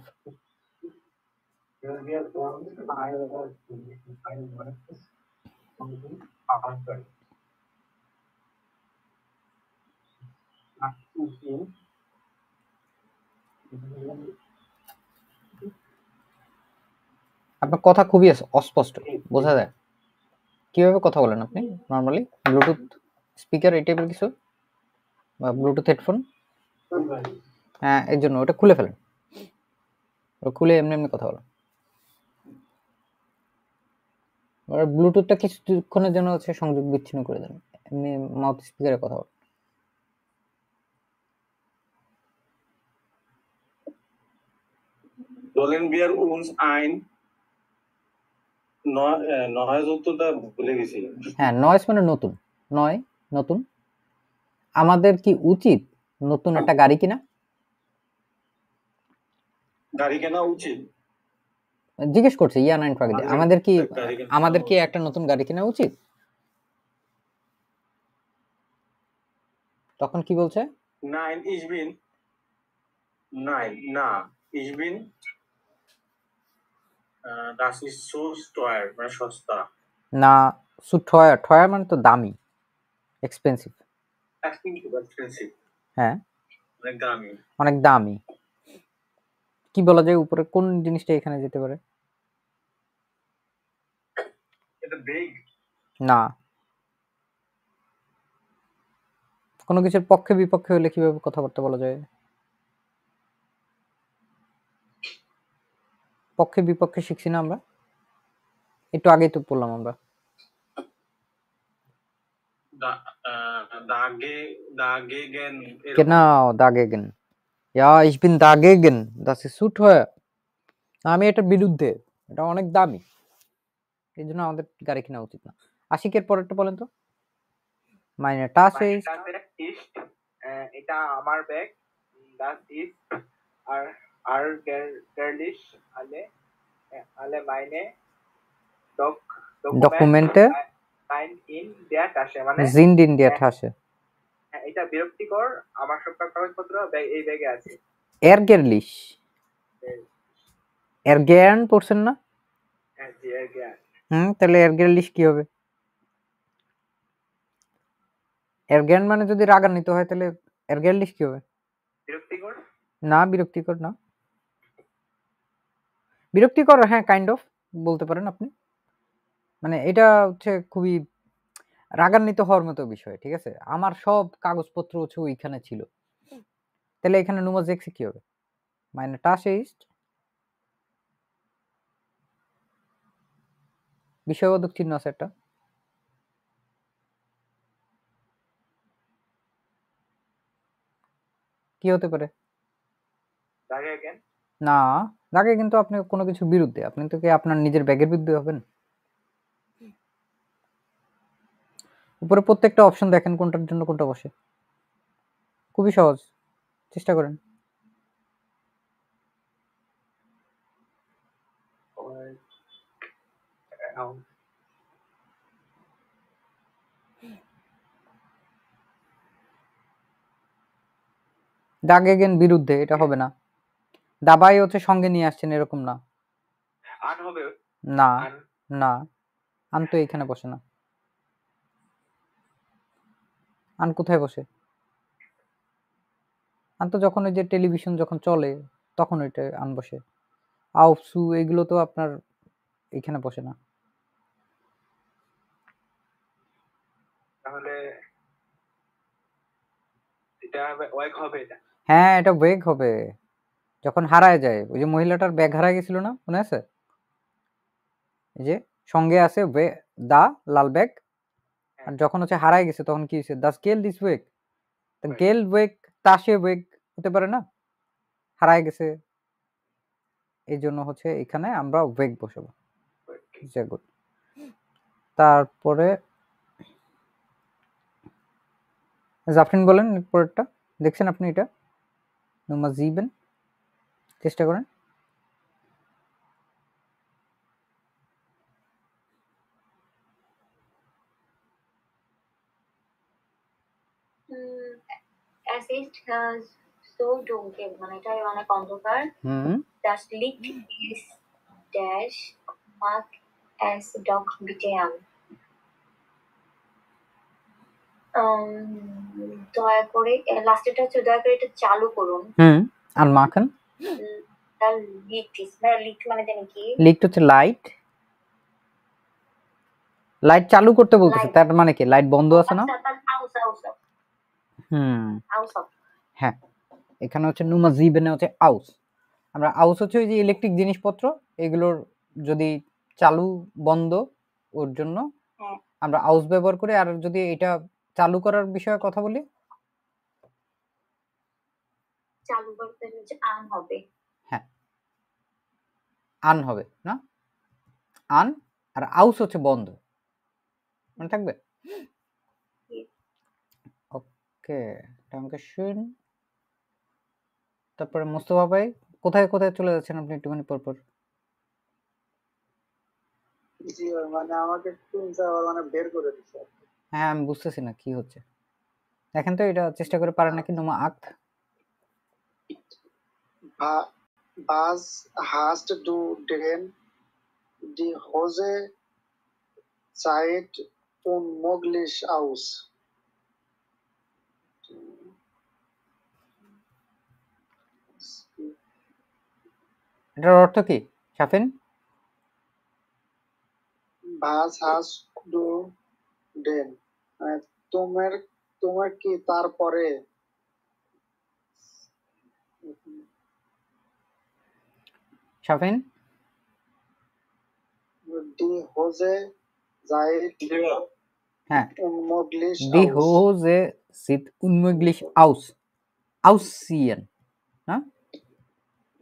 After. আপনার কথা খুবই অস্পষ্ট, বোঝা যায়। কিভাবে কথা বলেন আপনি নর্মালি? ব্লুটুথ স্পিকার এই টাইপের কিছু বা ব্লুটুথ হেডফোন? হ্যাঁ, এর জন্য ওটা খুলে ফেলেন, ওটা খুলে এমনি এমনি কথা বলেন। ব্লুটুথটা কিছুক্ষণের জন্য হচ্ছে সংযোগ বিচ্ছিন্ন করে দেন, এমনি মাউথ স্পিকারে কথা বলেন। Sollen wir uns ein noise উত্তরটা ভুলে গেছি। হ্যাঁ, নয়েজ মানে নতুন, নতুন। আমাদের কি উচিত নতুন একটা গাড়ি কিনা? গাড়ি কেনা উচিত? জিজ্ঞেস করছে ইয়া না ইনফ্রাগে, আমাদের কি একটা নতুন গাড়ি কেনা উচিত? তখন কি বলছে? Nein, ich bin das ist so teuer, মানে সস্তা না, সু teuer মানে তো দামি, এক্সপেন্সিভ। হ্যাঁ, অনেক দামি। কি বলা যায় উপরে কোন জিনিসটা এখানে যেতে পারে? এটা বেগ না, কোনো কিছুর পক্ষে বিপক্ষে হলে কিভাবে কথাবার্তা বলা যায়? পক্ষে বিপক্ষে শিখছি না আমরা, একটু আগেই তো বললাম আমরা। Genau, dagegen. Ja, ich bin dagegen. Das ist zu teuer. আমি এটার বিরুদ্ধে, এটা অনেক দামি, এই জন্য আমাদের গাড়ি কেনা উচিত না। আশিকের পরেরটা বলেন তো। Meine Tasche ist এটা আমার bag, das ist ärgerlich, alle meine Dokumente sind in der Tasche. এটা বিরক্তিকর, আমার সব কাগজপত্র এই ব্যাগে আছে। Ärgerlich. Ärgern পড়ছেন না? হ্যাঁ, জি, ärgern। তাহলে ärgerlich কি হবে? ärgern মানে যদি রাগান্বিত হয় তাহলে ärgerlich কি হবে? বিরক্তিকর না, বিরক্তিকর না। বিরক্তিকর, হ্যাঁ, কাইন্ড অফ বলতে পারেন আপনি। মানে এটা হচ্ছে খুবই রাগান্বিত হওয়ার মতো বিষয়, ঠিক আছে? আমার সব কাগজপত্র হচ্ছে ওইখানে ছিল, তাহলে এখানে নুমা জেক্সি কি হবে? Meine Tasche ist বিষয়বোধক চিহ্ন আছে একটা। কি হতে পারে? না, দাগে কিন্তু আপনি কোনো কিছুর বিরুদ্ধে, আপনি তো কি আপনার নিজের ব্যাগের বিরুদ্ধে হবেন? উপরে প্রত্যেকটা অপশন দেখেন কোনটার জন্য কোনটা বসে, খুবই সহজ, চেষ্টা করেন। দাগেগেন বিরুদ্ধে, এটা হবে না। দাবাই হচ্ছে সঙ্গে নিয়ে আসছেন, এরকম না। আন হবে না, না, আন তো এখানে বসে না। আন কোথায় বসে? আন তো যখন ওই যে টেলিভিশন যখন চলে তখন ওইটা আন বসে। আউসু এগুলো তো আপনার এখানে বসে না। তাহলে এটা ওয়েক হবে। এটা হ্যাঁ, এটা ওয়েগ হবে যখন হারায় যায়। ওই যে মহিলাটার ব্যাগ হারায় গেছিল না, মনে আছে? এই যে সঙ্গে আছে দা লাল ব্যাগ, আর যখন হচ্ছে হারায় গেছে তখন কি হয়েছে? দাস গেল দিস ওয়েগ, গেল ওয়েগ তাসে ওয়েগ হতে পারে না, হারায় গেছে, এই জন্য হচ্ছে এখানে আমরা ওয়েগ বসাবো। তারপরে জাফরিন বলেন পরেরটা, দেখছেন আপনি এটা? নুমা জিবেন, চেষ্টা করেন। Es ist so dunkel, মানে এটা অনেক অন্ধকার। Das Licht ist dash, mag es doch bitte an. দয়া করে লাস্টেরটা হচ্ছে দয়া করে এটা চালু করুন। আনমাখন। লিট মানে জানি কি? লিট হচ্ছে লাইট। লাইট চালু করতে বলতেছে, তার মানে কি লাইট বন্ধ আছে না? আচ্ছা, তার আউস আউস আউস আউস। হ্যাঁ, এখানে হচ্ছে নুমা জিবেনে হচ্ছে আউস। আমরা আউস হচ্ছে ওই যে ইলেকট্রিক জিনিসপত্র এগুলোর যদি চালু বন্ধ ওর জন্য হ্যাঁ, আমরা আউস ব্যবহার করি। আর যদি এটা চালু করার বিষয়ে কথা বলি, চালু করতে হচ্ছে আন হবে। হ্যাঁ, আন হবে না? আন আর আউস হচ্ছে বন্ধ, মনে থাকবে? ওকে, ডাঙ্কেশন। তারপরে মোস্তফা ভাই কোথায় কোথায় চলে যাচ্ছেন আপনি একটুখানি পরপর? জি মানে আমাকে মানে বের করে দিচ্ছে। হ্যাঁ, আমি বুঝতেছি না কি হচ্ছে। দেখেন তো এটা চেষ্টা করে পারেন নাকি নুমা আক। Was hast du denn die Hose Zeit unmöglich aus? এটার অর্থ কি Shafin? Was hast du denn তোমার তোমার কি তারপরে শাফিন? die Hose Zeit হ্যাঁ, unmöglich die aus. Hose sieht unmöglich aus. Aussehen, না?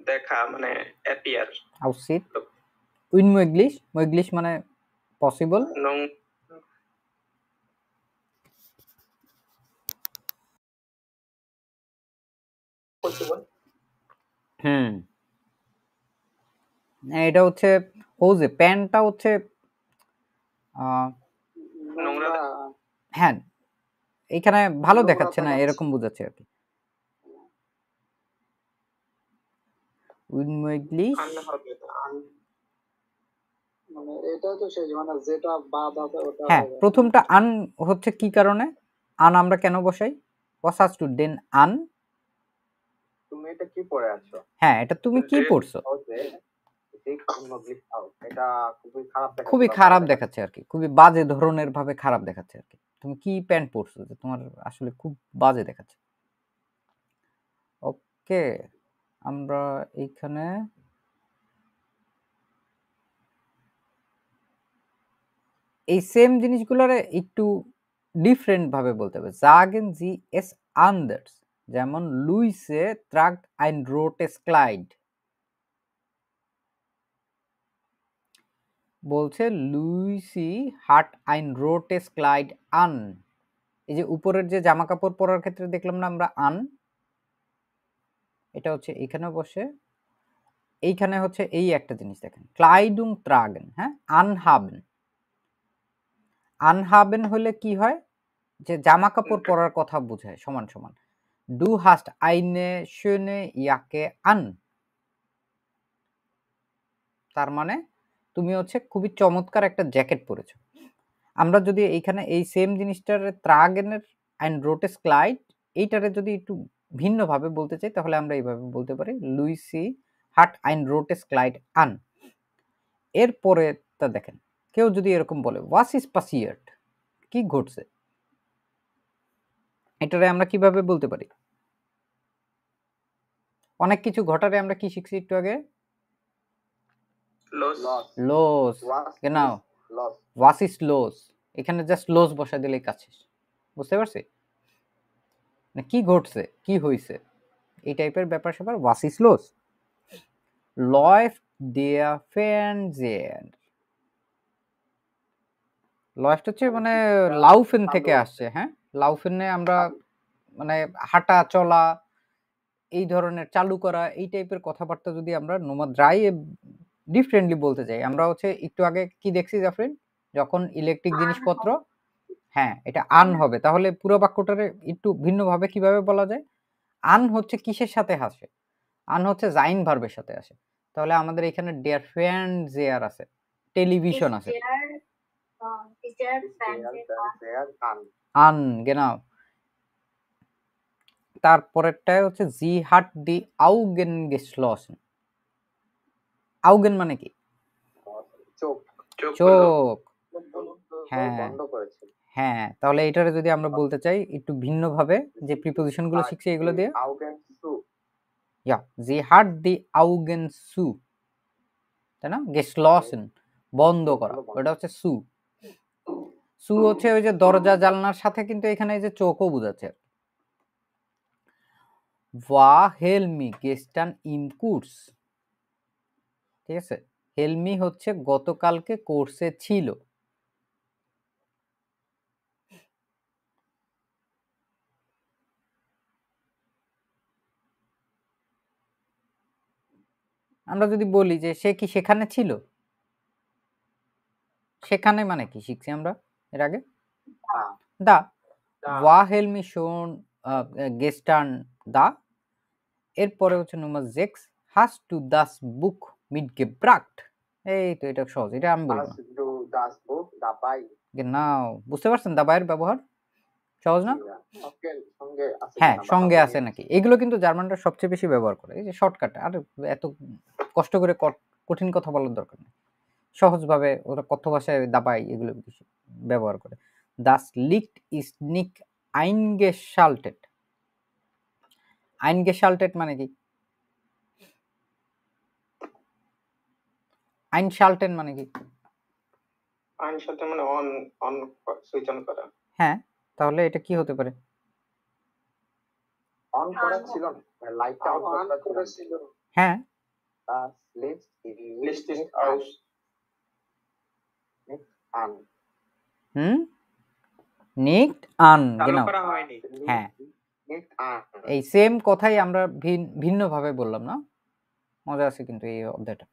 দেখা মানে অ্যাপিয়ার। Aussieht unmöglich, möglich মানে পসিবল। এটা হচ্ছে হোজে, প্যান্টটা হচ্ছে হ্যাঁ, এখানে ভালো দেখাচ্ছে না এরকম বোঝাচ্ছে আর কি। unmöglich মানে এটা তো সেই মানে যেটা বাদ আছে ওটা। হ্যাঁ, প্রথমটা আন হচ্ছে কি কারণে? আন আমরা কেন বসাই? was hast du denn an? তুমি এটা কি পরে আছো? হ্যাঁ, এটা তুমি কি পড়ছো? এটা খুবই খারাপ দেখাচ্ছে। খুবই খারাপ দেখাচ্ছে আর কি, খুবই বাজে ধরনের ভাবে খারাপ দেখাচ্ছে আর কি। তুমি কি প্যান্ট পরছো যে তোমার আসলে খুব বাজে দেখাচ্ছে। ওকে, আমরা এইখানে এই সেম জিনিসগুলোরে একটু ডিফারেন্ট ভাবে বলতে হবে। sagen sie es anders, যেমন লুইসে tragt ein rotes Kleid বলছে লুইসি hat ein rotes Kleid an। এই যে উপরের যে জামা কাপড় পরার ক্ষেত্রে দেখলাম না আমরা আন, এটা হচ্ছে এখানে বসে। এইখানে হচ্ছে এই একটা জিনিস দেখেন, ক্লাইডুং ট্রাগেন, হ্যাঁ, আনহাবেন। আনহাবেন হলে কি হয়, যে জামা কাপড় পরার কথা বোঝায় সমান সমান। ডু হাস্ট আইনে শোনে ইয়াকে আন, তার মানে তুমি হচ্ছে খুবই চমৎকার একটা জ্যাকেট পরেছো। আমরা যদি এইখানে এই সেম জিনিসটার ট্রাগেনের অ্যান্ড রোটেস ক্লাইড এইটারে যদি একটু ভিন্নভাবে বলতে চাই তাহলে আমরা এইভাবে বলতে পারি লুইসি হাট আইন রোটেস ক্লাইড আন। এরপরে তা দেখেন, কেউ যদি এরকম বলে ওয়াস ইজ পাসিয়ার্ট, কি ঘটছে, এটারে আমরা কিভাবে বলতে পারি? অনেক কিছু ঘটারে আমরা কি শিখছি একটু আগে? লস, genau, was ist los, এখানে জাস্ট লস বসা দিলেই কাজ শেষ। বুঝতে পারছি না কি ঘটছে, কি হইছে, এই টাইপের ব্যাপার স্যাপার। was ist los, läuft der Fernseher, läuft হচ্ছে মানে লাউফেন থেকে আসছে। হ্যাঁ, লাউফেনে আমরা মানে হাঁটা চলা এই ধরনের চালু করা এই টাইপের কথাবার্তা যদি আমরা নোমাদ্রাই ডিফারেন্টলি বলতে চাই, আমরা হচ্ছে একটু আগে কি দেখছি জাফরিন, যখন ইলেকট্রিক জিনিসপত্র, হ্যাঁ এটা আন হবে, তাহলে পুরো বাক্যটারে একটু ভিন্নভাবে কিভাবে বলা যায়? আন হচ্ছে কিসের সাথে আসে? আন হচ্ছে জাইন ভার্বের সাথে আসে। তাহলে আমাদের এখানে ডেয়ার ফ্যানজেয়ার আছে, টেলিভিশন আছে। আন, genau। তারপরেরটাই হচ্ছে জি হাট দি আউগেন geschlossen। আউগেন মানে কি? চোখ চোখ খুললো। চোখ। হ্যাঁ বন্ধ করেছে। হ্যাঁ, তাহলে এটারে যদি আমরা বলতে চাই একটু ভিন্নভাবে, যে প্রিপোজিশন গুলো শিখছি এগুলো দিয়ে, আউগেন সু, ইয়া জি হাট দি আউগেন সু, তাই না? geschlossen বন্ধ করা, ওটা হচ্ছে সু। সু হচ্ছে ওই যে দরজা জানলার সাথে কিন্তু এখানে এই যে চোখও বোঝাচ্ছে। war helmi gestern im Kurs, ঠিক আছে? হেলমি হচ্ছে গতকালকে কোর্সে ছিল। আমরা যদি বলি যে সে কি সেখানে ছিল, সেখানে মানে কি শিখছি আমরা এর আগে? দা। ওয়া হেলমি শোন গেস্টার্ন দা। এরপরে হচ্ছে নম্বর 6, হাস টু দাস বুক মিট গেব্রাক্ট। এই তো এটা সহজ, এটা আমি বলবো না। ডু দাস বুক দাবাই। নাও বুঝতে পারছেন দাবাইয়ের ব্যবহার সহজ না? সঙ্গে আছে হ্যাঁ কিনা বা সঙ্গে আছে নিয়ে নাকি, এগুলো কিন্তু জার্মানরা সবচেয়ে বেশি ব্যবহার করে। এই যে শর্টকাট, আর এত কষ্ট করে কঠিন কথা বলার দরকার নেই, সহজভাবে ওরা কথ্য ভাষায় দাবাই এগুলো বেশি ব্যবহার করে। দাস লিক্ট ইজ নিক আইনগেশাল্টেড। আইনগেশাল্টেড মানে কি? আইনশাল্টেন মানে কি? আইনশাল্টেন মানে অন অন সুইচ অন করা। হ্যাঁ, তাহলে এটা কি হতে পারে? অন করা ছিল না, লাইটটা অন করা ছিল। হ্যাঁ, দাস লিস্ট ইজ আউট। আন নিক্ট আন, চালু genau। করা হয়নি। হ্যাঁ, নিট আন। এই সেম কথাই আমরা ভিন্নভাবে বললাম না? মজা আছে কিন্তু এই অধ্যায়টা।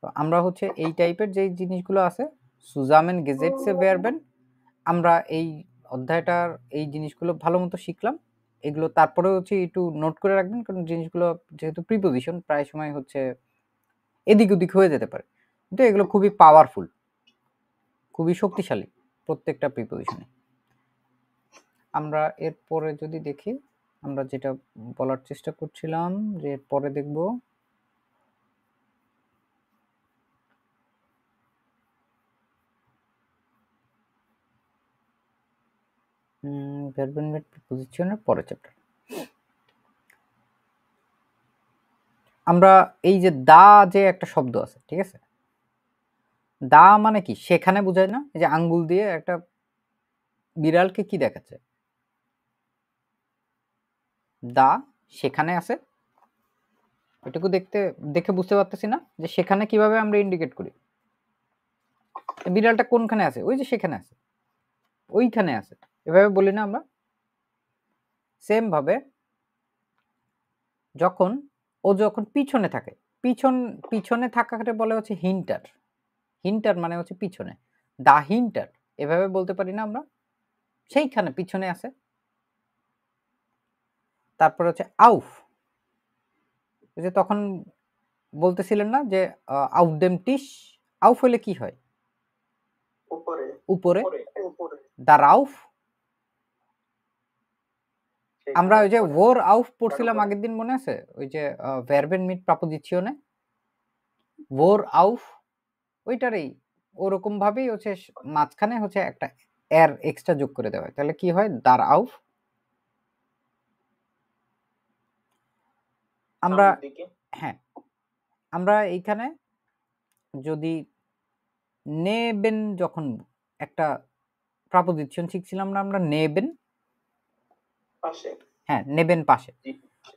তো আমরা হচ্ছে এই টাইপের যে জিনিসগুলো আছে সুজামেন গেজেটসে বেরবেন, আমরা এই অধ্যায়টার এই জিনিসগুলো ভালো মতো শিখলাম। এগুলো তারপরে হচ্ছে একটু নোট করে রাখবেন, কারণ জিনিসগুলো যেহেতু প্রিপোজিশন প্রায় সময় হচ্ছে এদিক ওদিক হয়ে যেতে পারে, কিন্তু এগুলো খুবই পাওয়ারফুল, খুবই শক্তিশালী প্রত্যেকটা প্রিপোজিশনে। আমরা এরপরে যদি দেখি, আমরা যেটা বলার চেষ্টা করছিলাম যে পরে দেখব ভার্ব এন্ড প্রিপোজিশনের পরের চ্যাপ্টার। আমরা এই যে দা যে একটা শব্দ আছে, ঠিক আছে? দা মানে কি সেখানে বোঝায় না? এই যে আঙ্গুল দিয়ে একটা বিড়ালকে কি দেখাচ্ছে? দা সেখানে আছে, এটুকু দেখে বুঝতে পারতেছি না যে সেখানে কিভাবে আমরা ইন্ডিকেট করি? বিড়ালটা কোনখানে আছে? ওই যে সেখানে আছে, ওইখানে আছে, এভাবে বলি না আমরা? সেম ভাবে যখন পিছনে থাকে, পিছনে থাকাকে বলে হচ্ছে হিন্টার। হিন্টার মানে হচ্ছে পিছনে, দা হিন্টার, এভাবে বলতে পারি না আমরা? সেইখানে পিছনে আছে। তারপরে হচ্ছে আউফ, ওই যে তখন বলতেছিলেন না যে আউফ দেম টিশ, আউফ হলে কি হয়? উপরে উপরে। উপরে দা রাউফ, আমরা ওই যে ওর আউফ পড়ছিলাম আগের দিন, মনে আছে? ওই যে ভার্বেন মিট প্রাপোজিশনে ওর আউফ, ওইটারই ওরকম ভাবেই হচ্ছে মাঝখানে হচ্ছে একটা এর এক্সট্রা যোগ করে দেওয়া হয়, তাহলে কি হয়? দার আউফ। আমরা হ্যাঁ, আমরা এইখানে যদি নেবেন, যখন একটা প্রাপোজিশন শিখছিলাম না আমরা, নেবেন, পাশে। হ্যাঁ নেবেন পাশে,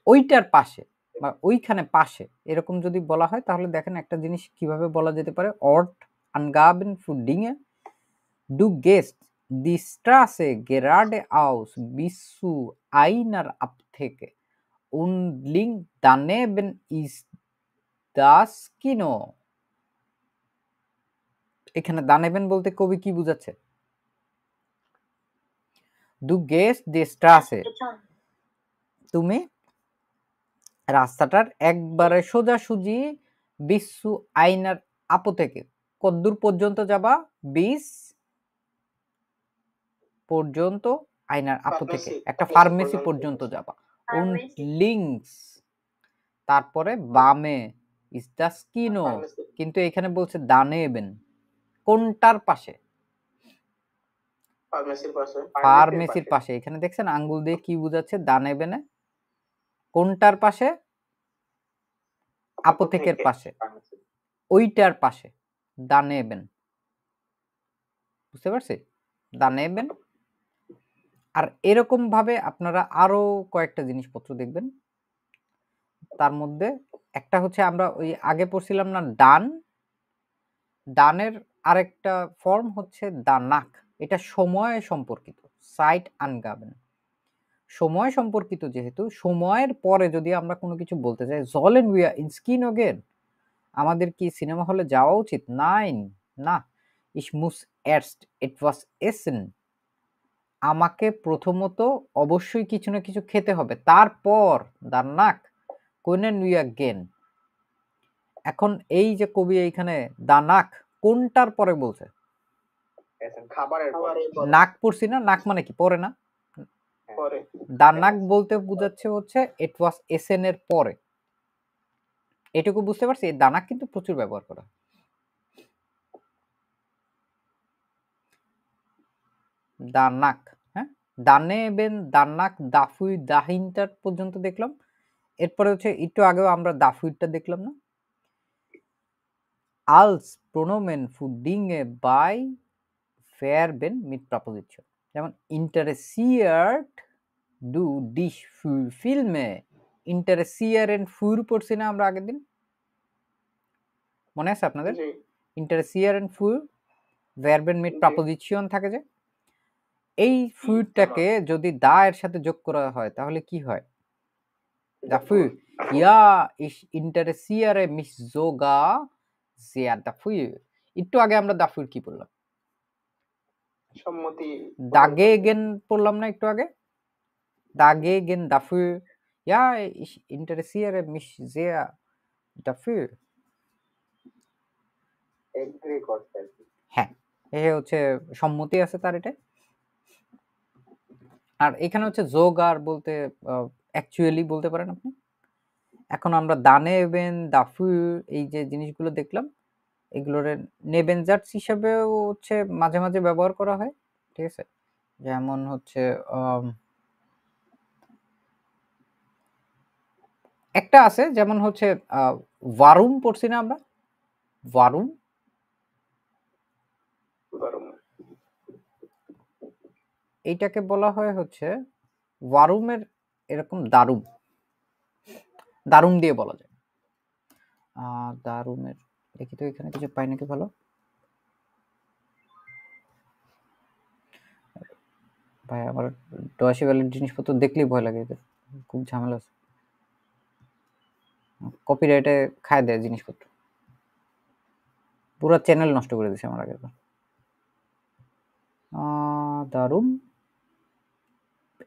ওইটার পাশে বা ওইখানে পাশে, এরকম যদি বলা হয় তাহলে দেখেন একটা জিনিস কিভাবে বলা যেতে পারে। অর্ট আনগাবেন ফু ডিঙে ডু গেস্ট দি স্ট্রাসে গেরাডে আউস বিসু আইনার আপ থেকে und link daneben ist das Kino। এখানে দানেবেন বলতে কবি কি বুঝাচ্ছে? দু গেস্ট দি স্ট্রাসে, তুমি রাস্তাটার একবারে সোজাসুজি বিসু আইনার আপো থেকে কদ্দূর পর্যন্ত যাবা? বিশ পর্যন্ত আইনার Apotheke, Pharmacy, একটা pharmacy ফার্মেসি বললাম। পর্যন্ত যাবা। Und Pharmacy. links, তারপরে বামে is das Kino, Pharmacy, কিন্তু এখানে বলছে daneben, কোনটার পাশে? pharmacy-র পাশে। ফার্মেসির পাশে। এখানে দেখছেন আঙ্গুল দিয়ে কি বোঝাচ্ছে? daneben, কোনটার পাশে? Apothekeর পাশে, Pharmacy. ওইটার পাশে, daneben, বুঝতে পারছি? daneben। আর এরকম ভাবে আপনারা আরো কয়েকটা জিনিসপত্র দেখবেন। তার মধ্যে একটা হচ্ছে আমরা ওই আগে পড়ছিলাম না ডান, ডানের আরেকটা ফর্ম হচ্ছে দানাক। এটা সময় সম্পর্কিত, সাইট আনগাবেন, সময় সম্পর্কিত। যেহেতু সময়ের পরে যদি আমরা কোনো কিছু বলতে চাই, জলেন উইয়া ইনস্কিন ওগেন, আমাদের কি সিনেমা হলে যাওয়া উচিত? নাইন, না, ইস মুস এরস্ট ইট ওয়াজ এসেন, আমাকে প্রথমত অবশ্যই কিছু না কিছু খেতে হবে, তারপর দানাক কোনেন উইয়া গেন। এখন এই যে কবি এইখানে দানাক কোনটার পরে বলছে? খাবারের পরে। নাক পড়ছি না, নাক মানে কি পরে না? পরে। দানাক বলতে বোঝাচ্ছে হচ্ছে ইট ওয়াজ এসেন এর পরে। এটুকু বুঝতে পারছি। এই দানাক কিন্তু প্রচুর ব্যবহার করা। দানাক, হ্যাঁ, দানেবেন, দানাক, দাফুই, দাহিনটার পর্যন্ত দেখলাম। এরপরে হচ্ছে একটু আগেও আমরা দাফুইটা দেখলাম না? als Pronomen für Dinge bei Verben mit Präposition, যেমন interessiert du dich für Filme, interessieren für পড়ছি না আমরা আগের দিন? মনে আছে আপনাদের? জি। interessieren für Verben mit Präposition থাকে যে, এই ফ্যুরটাকে যদি দা এর সাথে যোগ করা হয় তাহলে কি হয়? dafür, ja, ich interessiere mich sogar sehr dafür। একটু আগে আমরা dafür কি বললাম? সম্মতি। dagegen পড়লাম না একটু আগে? dagegen, dafür, ja, ich interessiere mich sehr dafür। Agree করতে। হ্যাঁ, এই হচ্ছে সম্মতি আছে তার এটা। আর এখানে হচ্ছে যোগার বলতে অ্যাকচুয়ালি বলতে পারেন আপনি। এখন আমরা দানেবেন, dafür এই যে জিনিসগুলো দেখলাম, এগুলোর নেবেনজার্স হিসেবেও হচ্ছে মাঝে মাঝে ব্যবহার করা হয়, ঠিক আছে? যেমন হচ্ছে একটা আছে, যেমন হচ্ছে ওয়ারুম পড়ছি না আমরা? ওয়ারুম, এইটাকে বলা হয় হচ্ছে ওয়ারুমের এরকম দারুম, দারুম দিয়ে বলা যায়। দারুমের দেখি তো এখানে কিছু পাই নাকি ভালো। ভাই আমার ডয়েশে ভ্যালির জিনিসপত্র দেখলেই ভয় লাগে, এদের খুব ঝামেলা আছে, কপিরাইটে খায় দেয় জিনিসপত্র, পুরো চ্যানেল নষ্ট করে দিয়েছে আমার আগের বার। দারুম,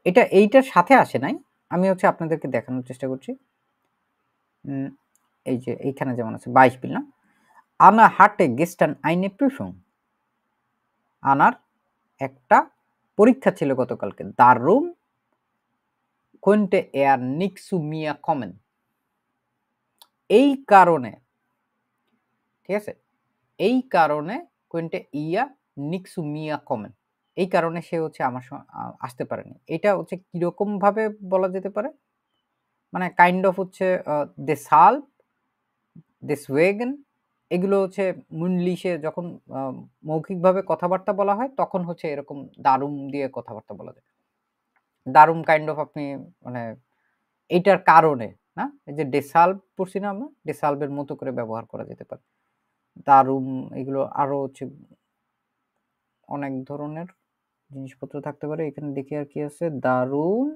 এটা এইটার সাথে আসে নাই, আমি হচ্ছে আপনাদেরকে দেখানোর চেষ্টা করছি। এই যে এইখানে যেমন আছে 22 বিল না, আনা হাটে গেস্টান আইনে প্রুফুং, আনার একটা পরীক্ষা ছিল গতকালকে, দারুম কোনটে এয়ার নিক্সু মিয়া কমেন, এই কারণে, ঠিক আছে, এই কারণে কোনটে ইয়া নিক্সু মিয়া কমেন, এই কারণে সে হচ্ছে আমার আসতে পারেনি। এটা হচ্ছে কিরকম ভাবে বলা যেতে পারে, মানে কাইন্ড অফ হচ্ছে দেসাল, দেসওয়েগেন, এগুলো হচ্ছে মুনলিশে যখন মৌখিকভাবে কথাবার্তা বলা হয় তখন হচ্ছে এরকম দারুম দিয়ে কথাবার্তা বলা যায়। দারুম কাইন্ড অফ আপনি মানে এইটার কারণে না, এই যে ডেসাল্ভ পড়ছি না আমরা, ডেসাল্ভের মতো করে ব্যবহার করা যেতে পারে। দারুম, এগুলো আরো হচ্ছে অনেক ধরনের জিনিসপত্র থাকতে পারে। এখানে দেখি আর কি আছে, দারুম,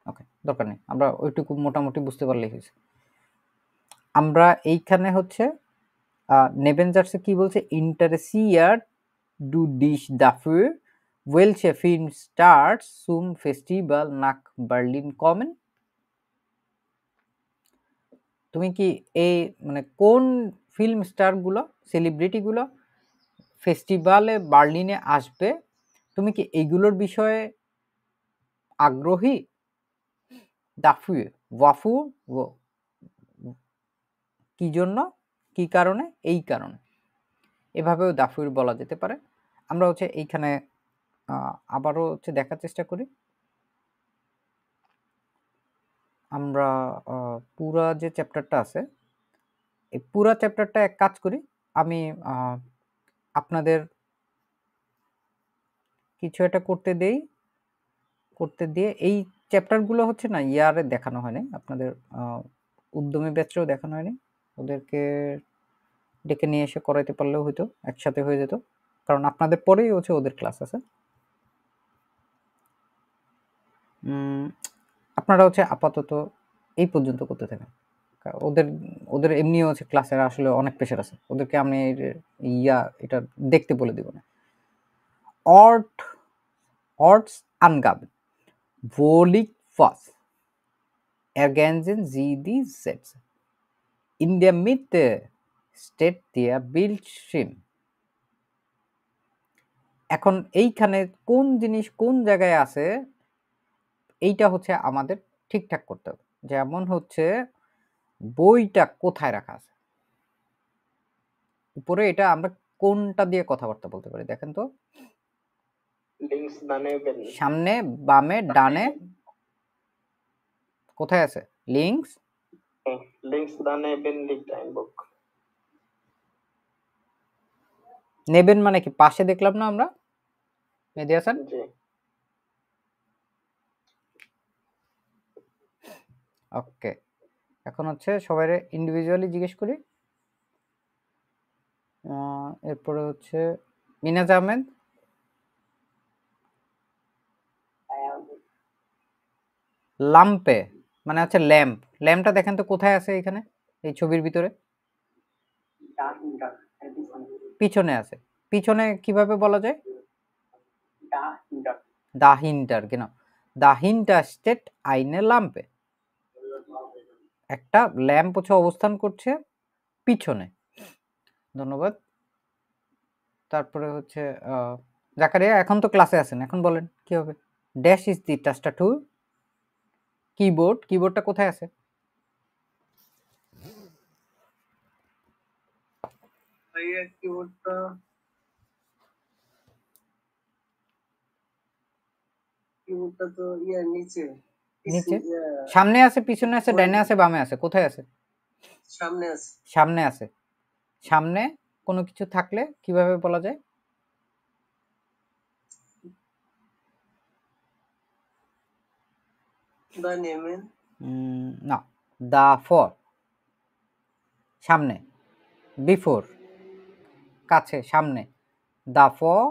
ওকে, দরকার নেই, আমরা ওইটুকু মোটামুটি বুঝতে পারলেই হয়েছে। আমরা এইখানে হচ্ছে নেবেনজার্সে কি বলছে, interessiert du dich dafür, welche Filmstars zum Festival nach Berlin kommen? তুমি কি এই মানে কোন ফিল্ম স্টার গুলো, সেলিব্রিটি গুলো ফেস্টিভ্যালে বার্লিনে আসবে, তুমি কি এইগুলোর বিষয়ে আগ্রহী? দাফুয়ে ওয়াফু কি জন্য, কি কারণে, এই কারণে, এভাবেও দাফুর বলা যেতে পারে। আমরা হচ্ছে এইখানে আবারও হচ্ছে দেখার চেষ্টা করি। আমরা পুরা যে চ্যাপ্টারটা আছে, এই পুরা চ্যাপ্টারটা এক কাজ করি, আমি আপনাদের কিছু একটা করতে দিয়ে এই চ্যাপ্টারগুলো হচ্ছে না ইয়ারে দেখানো হয়নি, আপনাদের উদ্যমী ব্যাচেও দেখানো হয়নি, ওদেরকে ডেকে নিয়ে এসে করাইতে পারলেও হয়তো একসাথে হয়ে যেত, কারণ আপনাদের পরেই হচ্ছে ওদের ক্লাস আছে। আপনারা হচ্ছে আপাতত এই পর্যন্ত করতে থাকেন, ওদের এমনিও হচ্ছে ক্লাসের আসলে অনেক প্রেশার আছে, ওদেরকে আমি এটা দেখতে বলে দিব না। Orts angaben, wo liegt was? Ergänzen Sie die Sätze. In der Mitte steht der Bildschirm. এখন এইখানে কোন জিনিস কোন জায়গায় আছে এইটা হচ্ছে আমাদের ঠিকঠাক করতে হবে। যেমন হচ্ছে বইটা কোথায় রাখা আছে, উপরে এটা আমরা কোনটা দিয়ে কথাবার্তা বলতে পারি দেখেন তো, লিঙ্কস দানে বেন, সামনে, বামে, ডানে, কোথায় আছে? লিঙ্কস দানে বেন লিখট ein Buch. নেবেন মানে কি পাশে দেখলাম না আমরা, মেহেদী হাসান? জি ওকে, এখন হচ্ছে সবাই ইন্ডিভিজুয়ালি জিজ্ঞেস করি। এরপরে হচ্ছে মিনাজ আহমেদ, লাম্পে মানে হচ্ছে ল্যাম্প, ল্যাম্পটা দেখেন তো কোথায় আছে এখানে এই ছবির ভিতরে? পিছনে আছে। পিছনে কিভাবে বলা যায়? দাহিনটার কেন, দাহিনটা স্টেট আইনে লাম্পে, একটা ল্যাম্প হচ্ছে অবস্থান করছে পিছনে। ধন্যবাদ। তারপরে হচ্ছে জাকারিয়া, এখন তো ক্লাসে আছেন, এখন বলেন কি হবে? ড্যাশ ইজ দি টাস্টাটুর, কিবোর্ডটা কোথায় আছে? কিবোর্ডটা তো নিচে, সামনে আছে, পিছনে আছে, ডাইনে আছে, বামে আছে, কোথায় আছে? সামনে আছে। সামনে কোনো কিছু থাকলে কিভাবে বলা যায়? না, দা ফর, সামনে, বিফোর, কাছে, সামনে, দা ফর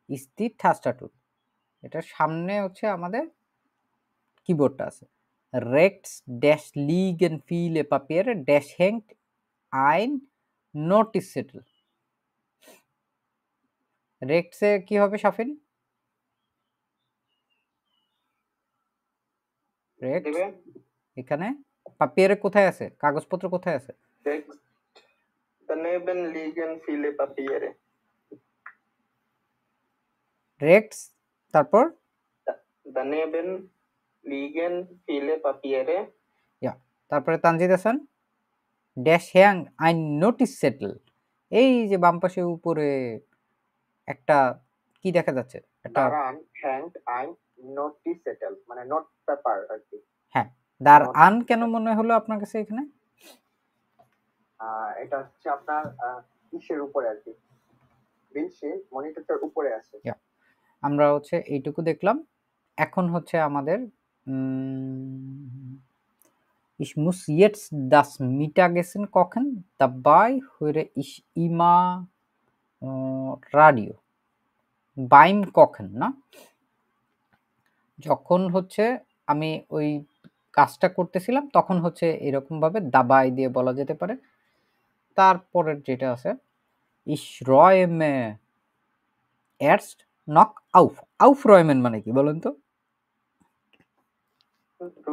ইজ দি টাস্টাটুর, এটা সামনে হচ্ছে আমাদের কিবোর্ডটা আছে। rechts das liegen viele Papiere, das hängt ein Notizzettel. rechts এ কি হবে শাফিন? rechts এখানে পাপিয়ারে কোথায় আছে, কাগজপত্র কোথায় আছে? daneben liegen viele Papiere. rechts তারপর daneben liegen viele Papiere. তারপরে তানজিদ হাসান, ড্যাশ হ্যাং আইন নোটিস সেটেল, এই যে বাম পাশে উপরে একটা কি দেখা যাচ্ছে, একটা হ্যাংড আইন নোটিস সেটেল মানে নোট পেপার আর কি। হ্যাঁ, দার আন কেন মনে হলো আপনার কাছে এখানে? এটা হচ্ছে আপনার ইসের উপরে আর কি, বিলশিট মনিটরের উপরে আছে। আমরা হচ্ছে এইটুকু দেখলাম। এখন হচ্ছে আমাদের Ich muss jetzt das Mittagessen kochen, dabei höre ich immer Radio. Beim Kochen, না? যখন হচ্ছে আমি ওই কাজটা করতেছিলাম তখন হচ্ছে এরকম ভাবে দাবাই দিয়ে বলা যেতে পারে। তারপরের যেটা আছে Ich räume erst noch auf. Aufräumen মানে কি বলেন তো?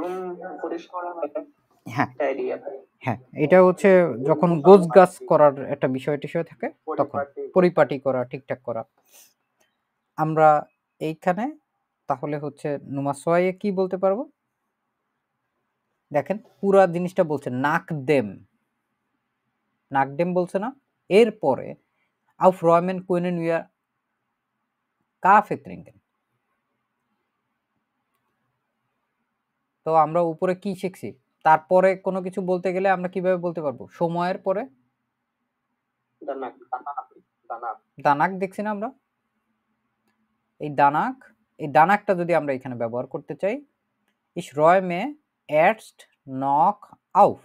রুম পরিষ্কার হ্যাঁ idea. হ্যাঁ, এটা হচ্ছে যখন গোছ গাছ করার একটা বিষয় টিষয় থাকে তখন পরিপাটি করা, ঠিকঠাক করা। আমরা এইখানে তাহলে হচ্ছে নুমাসোয়ায়ে কি বলতে পারবো? দেখেন পুরা জিনিসটা বলছে নাকদেম, নাকদেম বলছে না? এরপরে auf räumen können wir Kaffee trinken। তো আমরা উপরে কি শিখছি? তারপরে কোনো কিছু বলতে গেলে আমরা কিভাবে বলতে পারবো? সময়ের পরে Danak. দানাক দেখছি না আমরা? এই দানাক, এই দানাকটা যদি আমরা এখানে ব্যবহার করতে চাই, ich räume erst noch auf।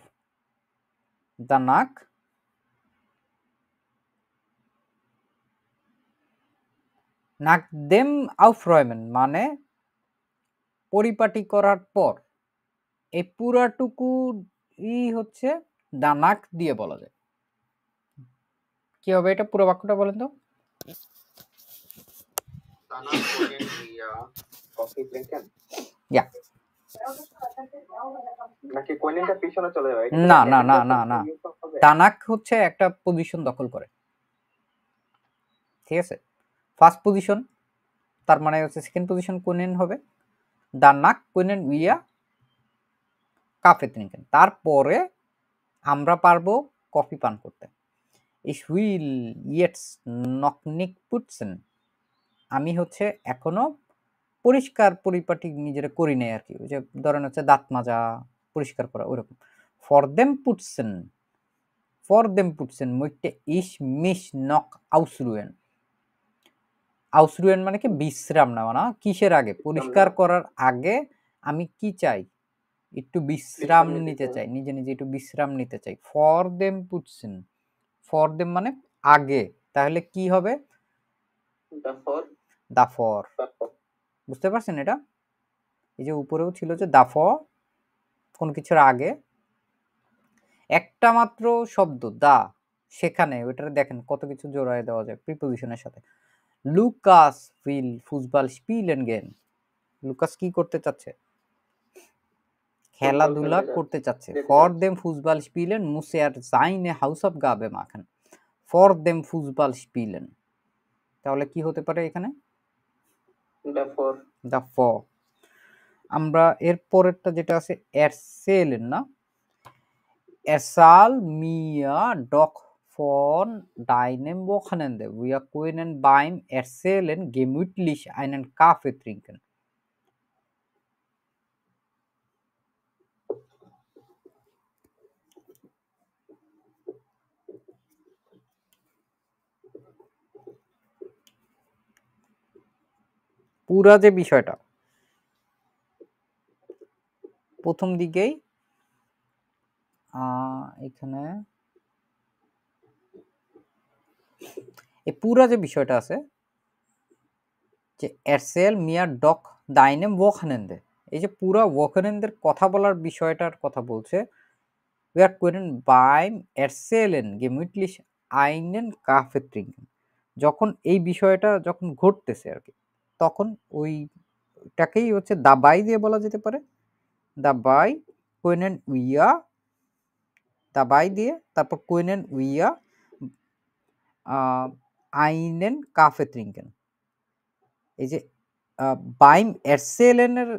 দানাক nachdem aufräumen মানে পরিপাটি করার পর। এই পুরাটুকু হচ্ছে দানাক দিয়ে বলা যায়। কি হবে এটা? পুরো বাক্যটা বলেন তো। Danach können wir Coffee trinken. ইয়া নাকি কোয়েনটা পিছনে চলে যাবে? না না না না না, দানাক হচ্ছে একটা পজিশন দখল করে, ঠিক আছে? ফার্স্ট পজিশন, তার মানে হচ্ছে সেকেন্ড পজিশন কোনেন হবে দানাক কোনেন উইয়া কাফে ট্রিঙ্কেন। তারপরে আমরা পারবো কফি পান করতে। ich will jetzt noch nicht putzen। আমি হচ্ছে এখনো পরিষ্কার পরিপাটি নিজেরা করি নাই আর কি, ওই যে ধরেন হচ্ছে দাঁত মাজা, পরিষ্কার করা ওইরকম। for them putzen möchte ich mich noch ausruhen। ausruhen মানে কি? বিশ্রাম নেওয়া না? কিসের আগে? পরিষ্কার করার আগে আমি কি চাই? একটু বিশ্রাম নিতে চাই, নিজে নিজে একটু বিশ্রাম নিতে চাই। for them putzen, for them মানে আগে, তাহলে কি হবে? দাফর। বুঝতে পারছেন এটা? এই যে উপরেও ছিল যে দাফর, কোন কিছুর আগে, একটা মাত্র শব্দ দা, সেখানে ওইটারে দেখেন কত কিছু জোড়ায় দেওয়া যায় প্রিপোজিশনের সাথে। লুকাস উইল ফুটবল স্পিলেন গেন। লুকাস কি করতে চাচ্ছে? খেলাধুলা করতে চাচ্ছে। ফর দেম ফুটবল স্পিলেন মুসে আর সাইনে হাউস অফ গাবে মাখান। ফর দেম ফুটবল স্পিলেন, তাহলে কি হতে পারে এখানে? দাফর। আমরা এর পরেরটা যেটা আছে এরসেলেন না? এরসাল মিয়া doc von deinem Wochenende. Wir können beim Erzählen gemütlich einen Kaffee trinken. পুরা যে বিষয়টা প্রথম দিকেই এখানে এই পুরা যে বিষয়টা আছে যে এরসেল মিয়া ডক দাইনেম ওয়াকনেন্দে, এই যে পুরা ওয়াকনেন্দের কথা বলার বিষয়টার কথা বলছে। wir können beim erzählen gemütlich einen Kaffee trinken। যখন এই বিষয়টা যখন ঘটতেছে আর কি, তখন ওইটাকেই হচ্ছে দাবাই দিয়ে বলা যেতে পারে। দাবাই können wir, দাবাই দিয়ে তারপর können wir einen Kaffee trinken। এই যে beim erzählen এর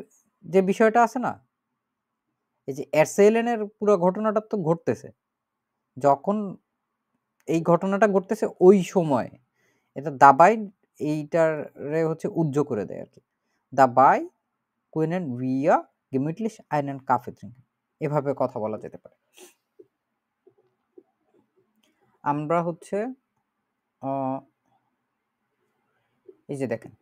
যে বিষয়টা আছে না, এই যে erzählen এর পুরো ঘটনাটা তো ঘটতেছে, যখন এই ঘটনাটা ঘটতেছে ওই সময়, এটা দাবাই এইটারে হচ্ছে উজ্জ করে দেয় আর কি। দাবাই können wir gemütlich einen Kaffee trinken, এভাবে কথা বলা যেতে পারে। আমরা হচ্ছে এই যে দেখেন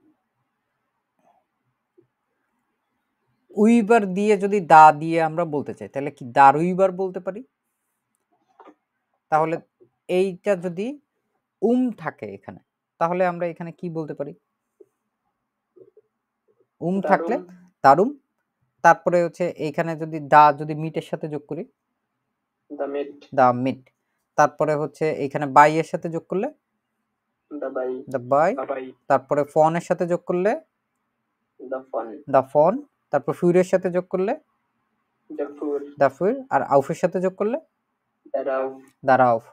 উইবার দিয়ে যদি দা দিয়ে আমরা বলতে চাই, তাহলে কি দারুইবার বলতে পারি? তাহলে এইটা যদি থাকে এখানে, তাহলে আমরা এখানে কি বলতে পারি? থাকলে দারুম, তারপরে হচ্ছে এইখানে যদি দা যদি মিটের সাথে যোগ করি দা মিট, তারপরে হচ্ছে এইখানে বাই এর সাথে যোগ করলে দা বাই, তারপরে ফন এর সাথে যোগ করলে দা ফন, তারপর ফিউরের সাথে যোগ করলে দাফুর, আর আউফের সাথে যোগ করলে darauf, দারাউফ।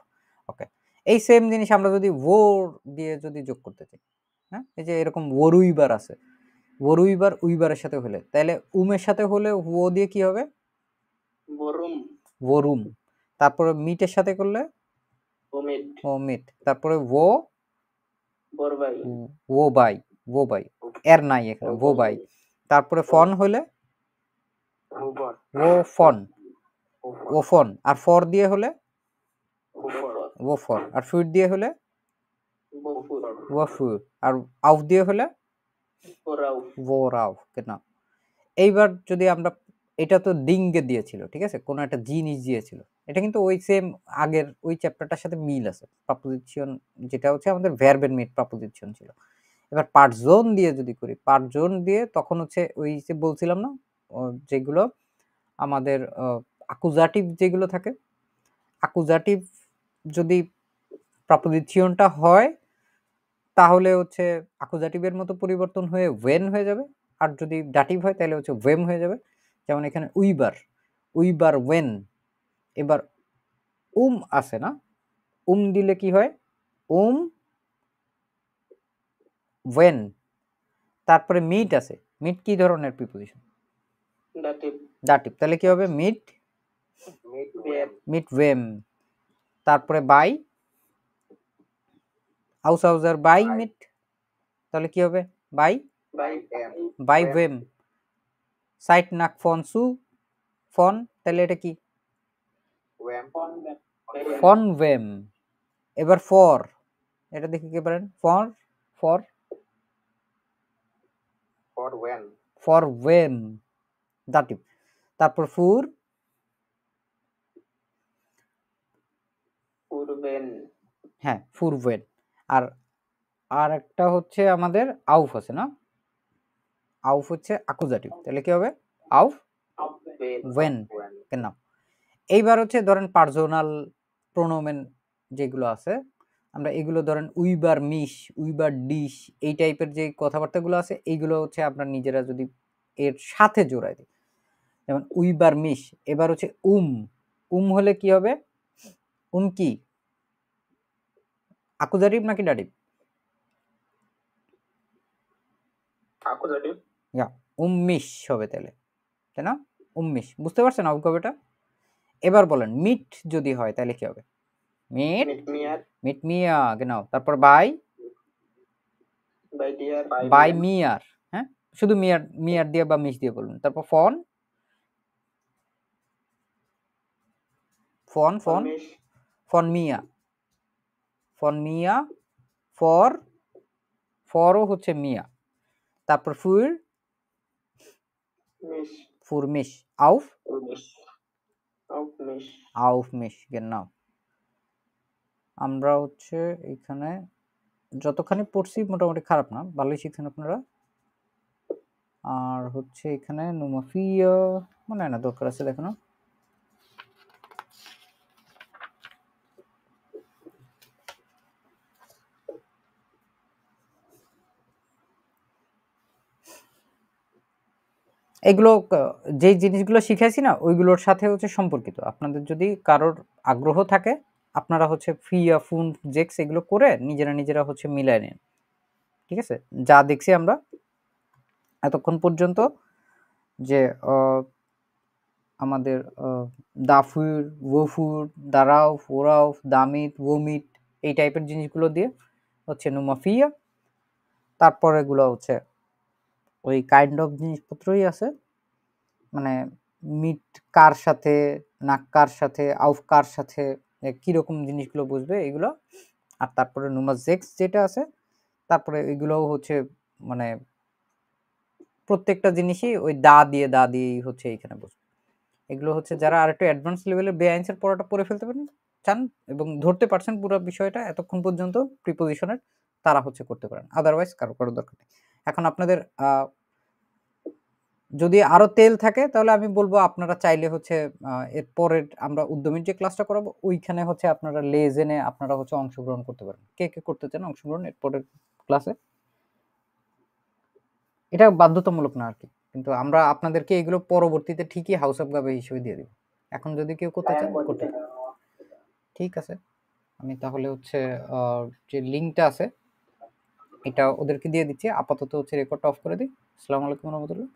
ওকে, এই সেম জিনিস আমরা যদি ওর দিয়ে যদি যোগ করতে চাই, হ্যাঁ, এই যে এরকম ওরুইবার আছে, ওরুইবার উইবারের সাথে হলে, তাহলে উমের সাথে হলে ও দিয়ে কি হবে? worum, ওরুম। তারপরে মিটের সাথে করলে womit, ও মিট, তারপরে ও borbei, ও বাই, ও বাই, এর নাই এখানে, ও বাই। তারপরে ফন হলে হুবর, ও ফন, ও ফন। আর ফর দিয়ে হলে wofort, ও ফর। আর ফুর দিয়ে হলে wofur, ও ফুর। আর আউফ দিয়ে হলে worauf, ও রাউফ। কেন? এইবার যদি আমরা, এটা তো ডিঙ্গে দিয়েছিল, ঠিক আছে, কোনো একটা জিনিস দিয়েছিল, এটা কিন্তু ওই সেম আগের ওই চ্যাপ্টারটার সাথে মিল আছে। প্রপোজিশন যেটা হচ্ছে আমাদের ভার্বের মেড প্রপোজিশন ছিল। এবার পার্ট জোন দিয়ে যদি করি, পার্ট জোন দিয়ে তখন হচ্ছে ওই যে বলছিলাম না, যেগুলো আমাদের আকুজাটিভ যেগুলো থাকে, আকুজাটিভ যদি প্রপোজিশনটা হয় তাহলে হচ্ছে আকুজাটিভের মতো পরিবর্তন হয়ে ওয়েন হয়ে যাবে, আর যদি ডাটিভ হয় তাহলে হচ্ছে ওয়েম হয়ে যাবে। যেমন এখানে উইবার, উইবার ওয়েন। এবার আছে না, দিলে কি হয়? ওয়েন। তারপরে মিট আছে, মিট কি ধরনের প্রিপোজিশন? dative, ডাটিভ, তাহলে কি হবে? মিট, verb, মিট ওয়েম। তারপরে বাই, আউসার বাই মিট, তাহলে কি হবে? বাই, by, বাই ওয়েম। সাইট নাক ফন সু, ফন, তাহলে এটা কি? ওয়েম, ফন ওয়েম। এবার ফর, এটা দেখি কি পারেন? ফর, ফর, ফর ওয়েন, ফর ওয়েম, দাটিভ। তারপর ফুর, urben, হ্যাঁ, ফুর ওয়েন। আর আর একটা হচ্ছে আমাদের আউফ আছে না, আউফ হচ্ছে আকুজাটিভ, তাহলে কি হবে? আউফ when, ওয়েন। কেন? এইবার হচ্ছে ধরেন পার্সোনাল প্রোনোমেন যেগুলো আছে, আমরা এগুলো ধরেন উইবার মিশ, উইবার ডিশ, এই টাইপের যে কথাবার্তাগুলো আছে, এইগুলো হচ্ছে আমরা নিজেরা যদি এর সাথে জোড়াই দিই, যেমন উইবার মিশ। এবার হচ্ছে হলে কি হবে? কি আকুজাটিভ নাকি ডাটিভ? accusative, ইয়া, উম্মিশ হবে তাহলে, তাই না? উম্মিশ, বুঝতে পারছেন অবকবেটা? এবার বলেন মিট যদি হয় তাহলে কি হবে? মিট, mit mir, মিট মিয়া, genau। তারপর বাই, by dir, বাই মিয়ার, হ্যাঁ, শুধু মিয়ার, মিয়ার দিয়ে বা মিশ দিয়ে বলুন। তারপর ফন, ফন, ফন, mich, ফন মিয়া, ফন মিয়া, ফর, ফরও হচ্ছে মিয়া। তারপর ফুর, mich, ফুর মিশ, আউফ, mich, auf mich, আউফ মিশ, genau। আমরা হচ্ছে এখানে যতখানি পড়ছি মোটামুটি খারাপ না, ভালোই শিখছেন আপনারা। আর হচ্ছে এখানে নুমাফিয়া মনে হয় না দরকার আছে দেখানো। এগুলো যে জিনিসগুলো শিখাইছি না ওইগুলোর সাথে হচ্ছে সম্পর্কিত। আপনাদের যদি কারোর আগ্রহ থাকে আপনারা হচ্ছে ফিয়া ফুন জেক্স এগুলো করে নিজেরা হচ্ছে মিলায় নেন, ঠিক আছে? যা দেখছি আমরা এতক্ষণ পর্যন্ত যে আমাদের দাফুর, ওফুর, দারাউফ, ওরাউফ, দামিত, ওমিট, এই টাইপের জিনিসগুলো দিয়ে হচ্ছে নুমাফিয়া। তারপর এগুলো হচ্ছে ওই কাইন্ড অফ জিনিসপত্রই আছে, মানে মিট কার সাথে, নাক কার সাথে, আউফ কার সাথে, কিরকম জিনিসগুলো বুঝবে এগুলো। আর তারপরে নুমাজেক্স যেটা আছে, তারপরে এগুলোও হচ্ছে মানে প্রত্যেকটা জিনিসই ওই দা দিয়েই হচ্ছে এইখানে বুঝবে। এগুলো হচ্ছে যারা আর একটু অ্যাডভান্স লেভেলের বেআইনসের পড়াটা পড়ে ফেলতে পারেন চান এবং ধরতে পারছেন পুরো বিষয়টা এতক্ষণ পর্যন্ত প্রিপোজিশনের, তারা হচ্ছে করতে পারেন, আদারওয়াইজ কারো দরকার নেই। এখন আপনাদের যদি আরো তেল থাকে তাহলে আমি বলবো আপনারা চাইলে হচ্ছে এর পরের আমরা উদ্যমীর যে ক্লাসটা করাবো ওইখানে হচ্ছে আপনারা লেজেনে আপনারা হচ্ছে অংশগ্রহণ করতে পারেন। কে করতে চান অংশগ্রহণ এর পরের ক্লাসে? এটা বাধ্যতামূলক না আর কি, কিন্তু আমরা আপনাদেরকে এগুলো পরবর্তীতে ঠিকই হাউস অফ গাবে হিসেবে দিয়ে দিব। এখন যদি কেউ করতে চান করতে ঠিক আছে। আমি তাহলে হচ্ছে যে লিঙ্কটা আছে এটা ওদেরকে দিয়ে দিচ্ছি। আপাতত হচ্ছে রেকর্ডটা অফ করে দিই। আসসালামু আলাইকুম রহমতুল্লাহ।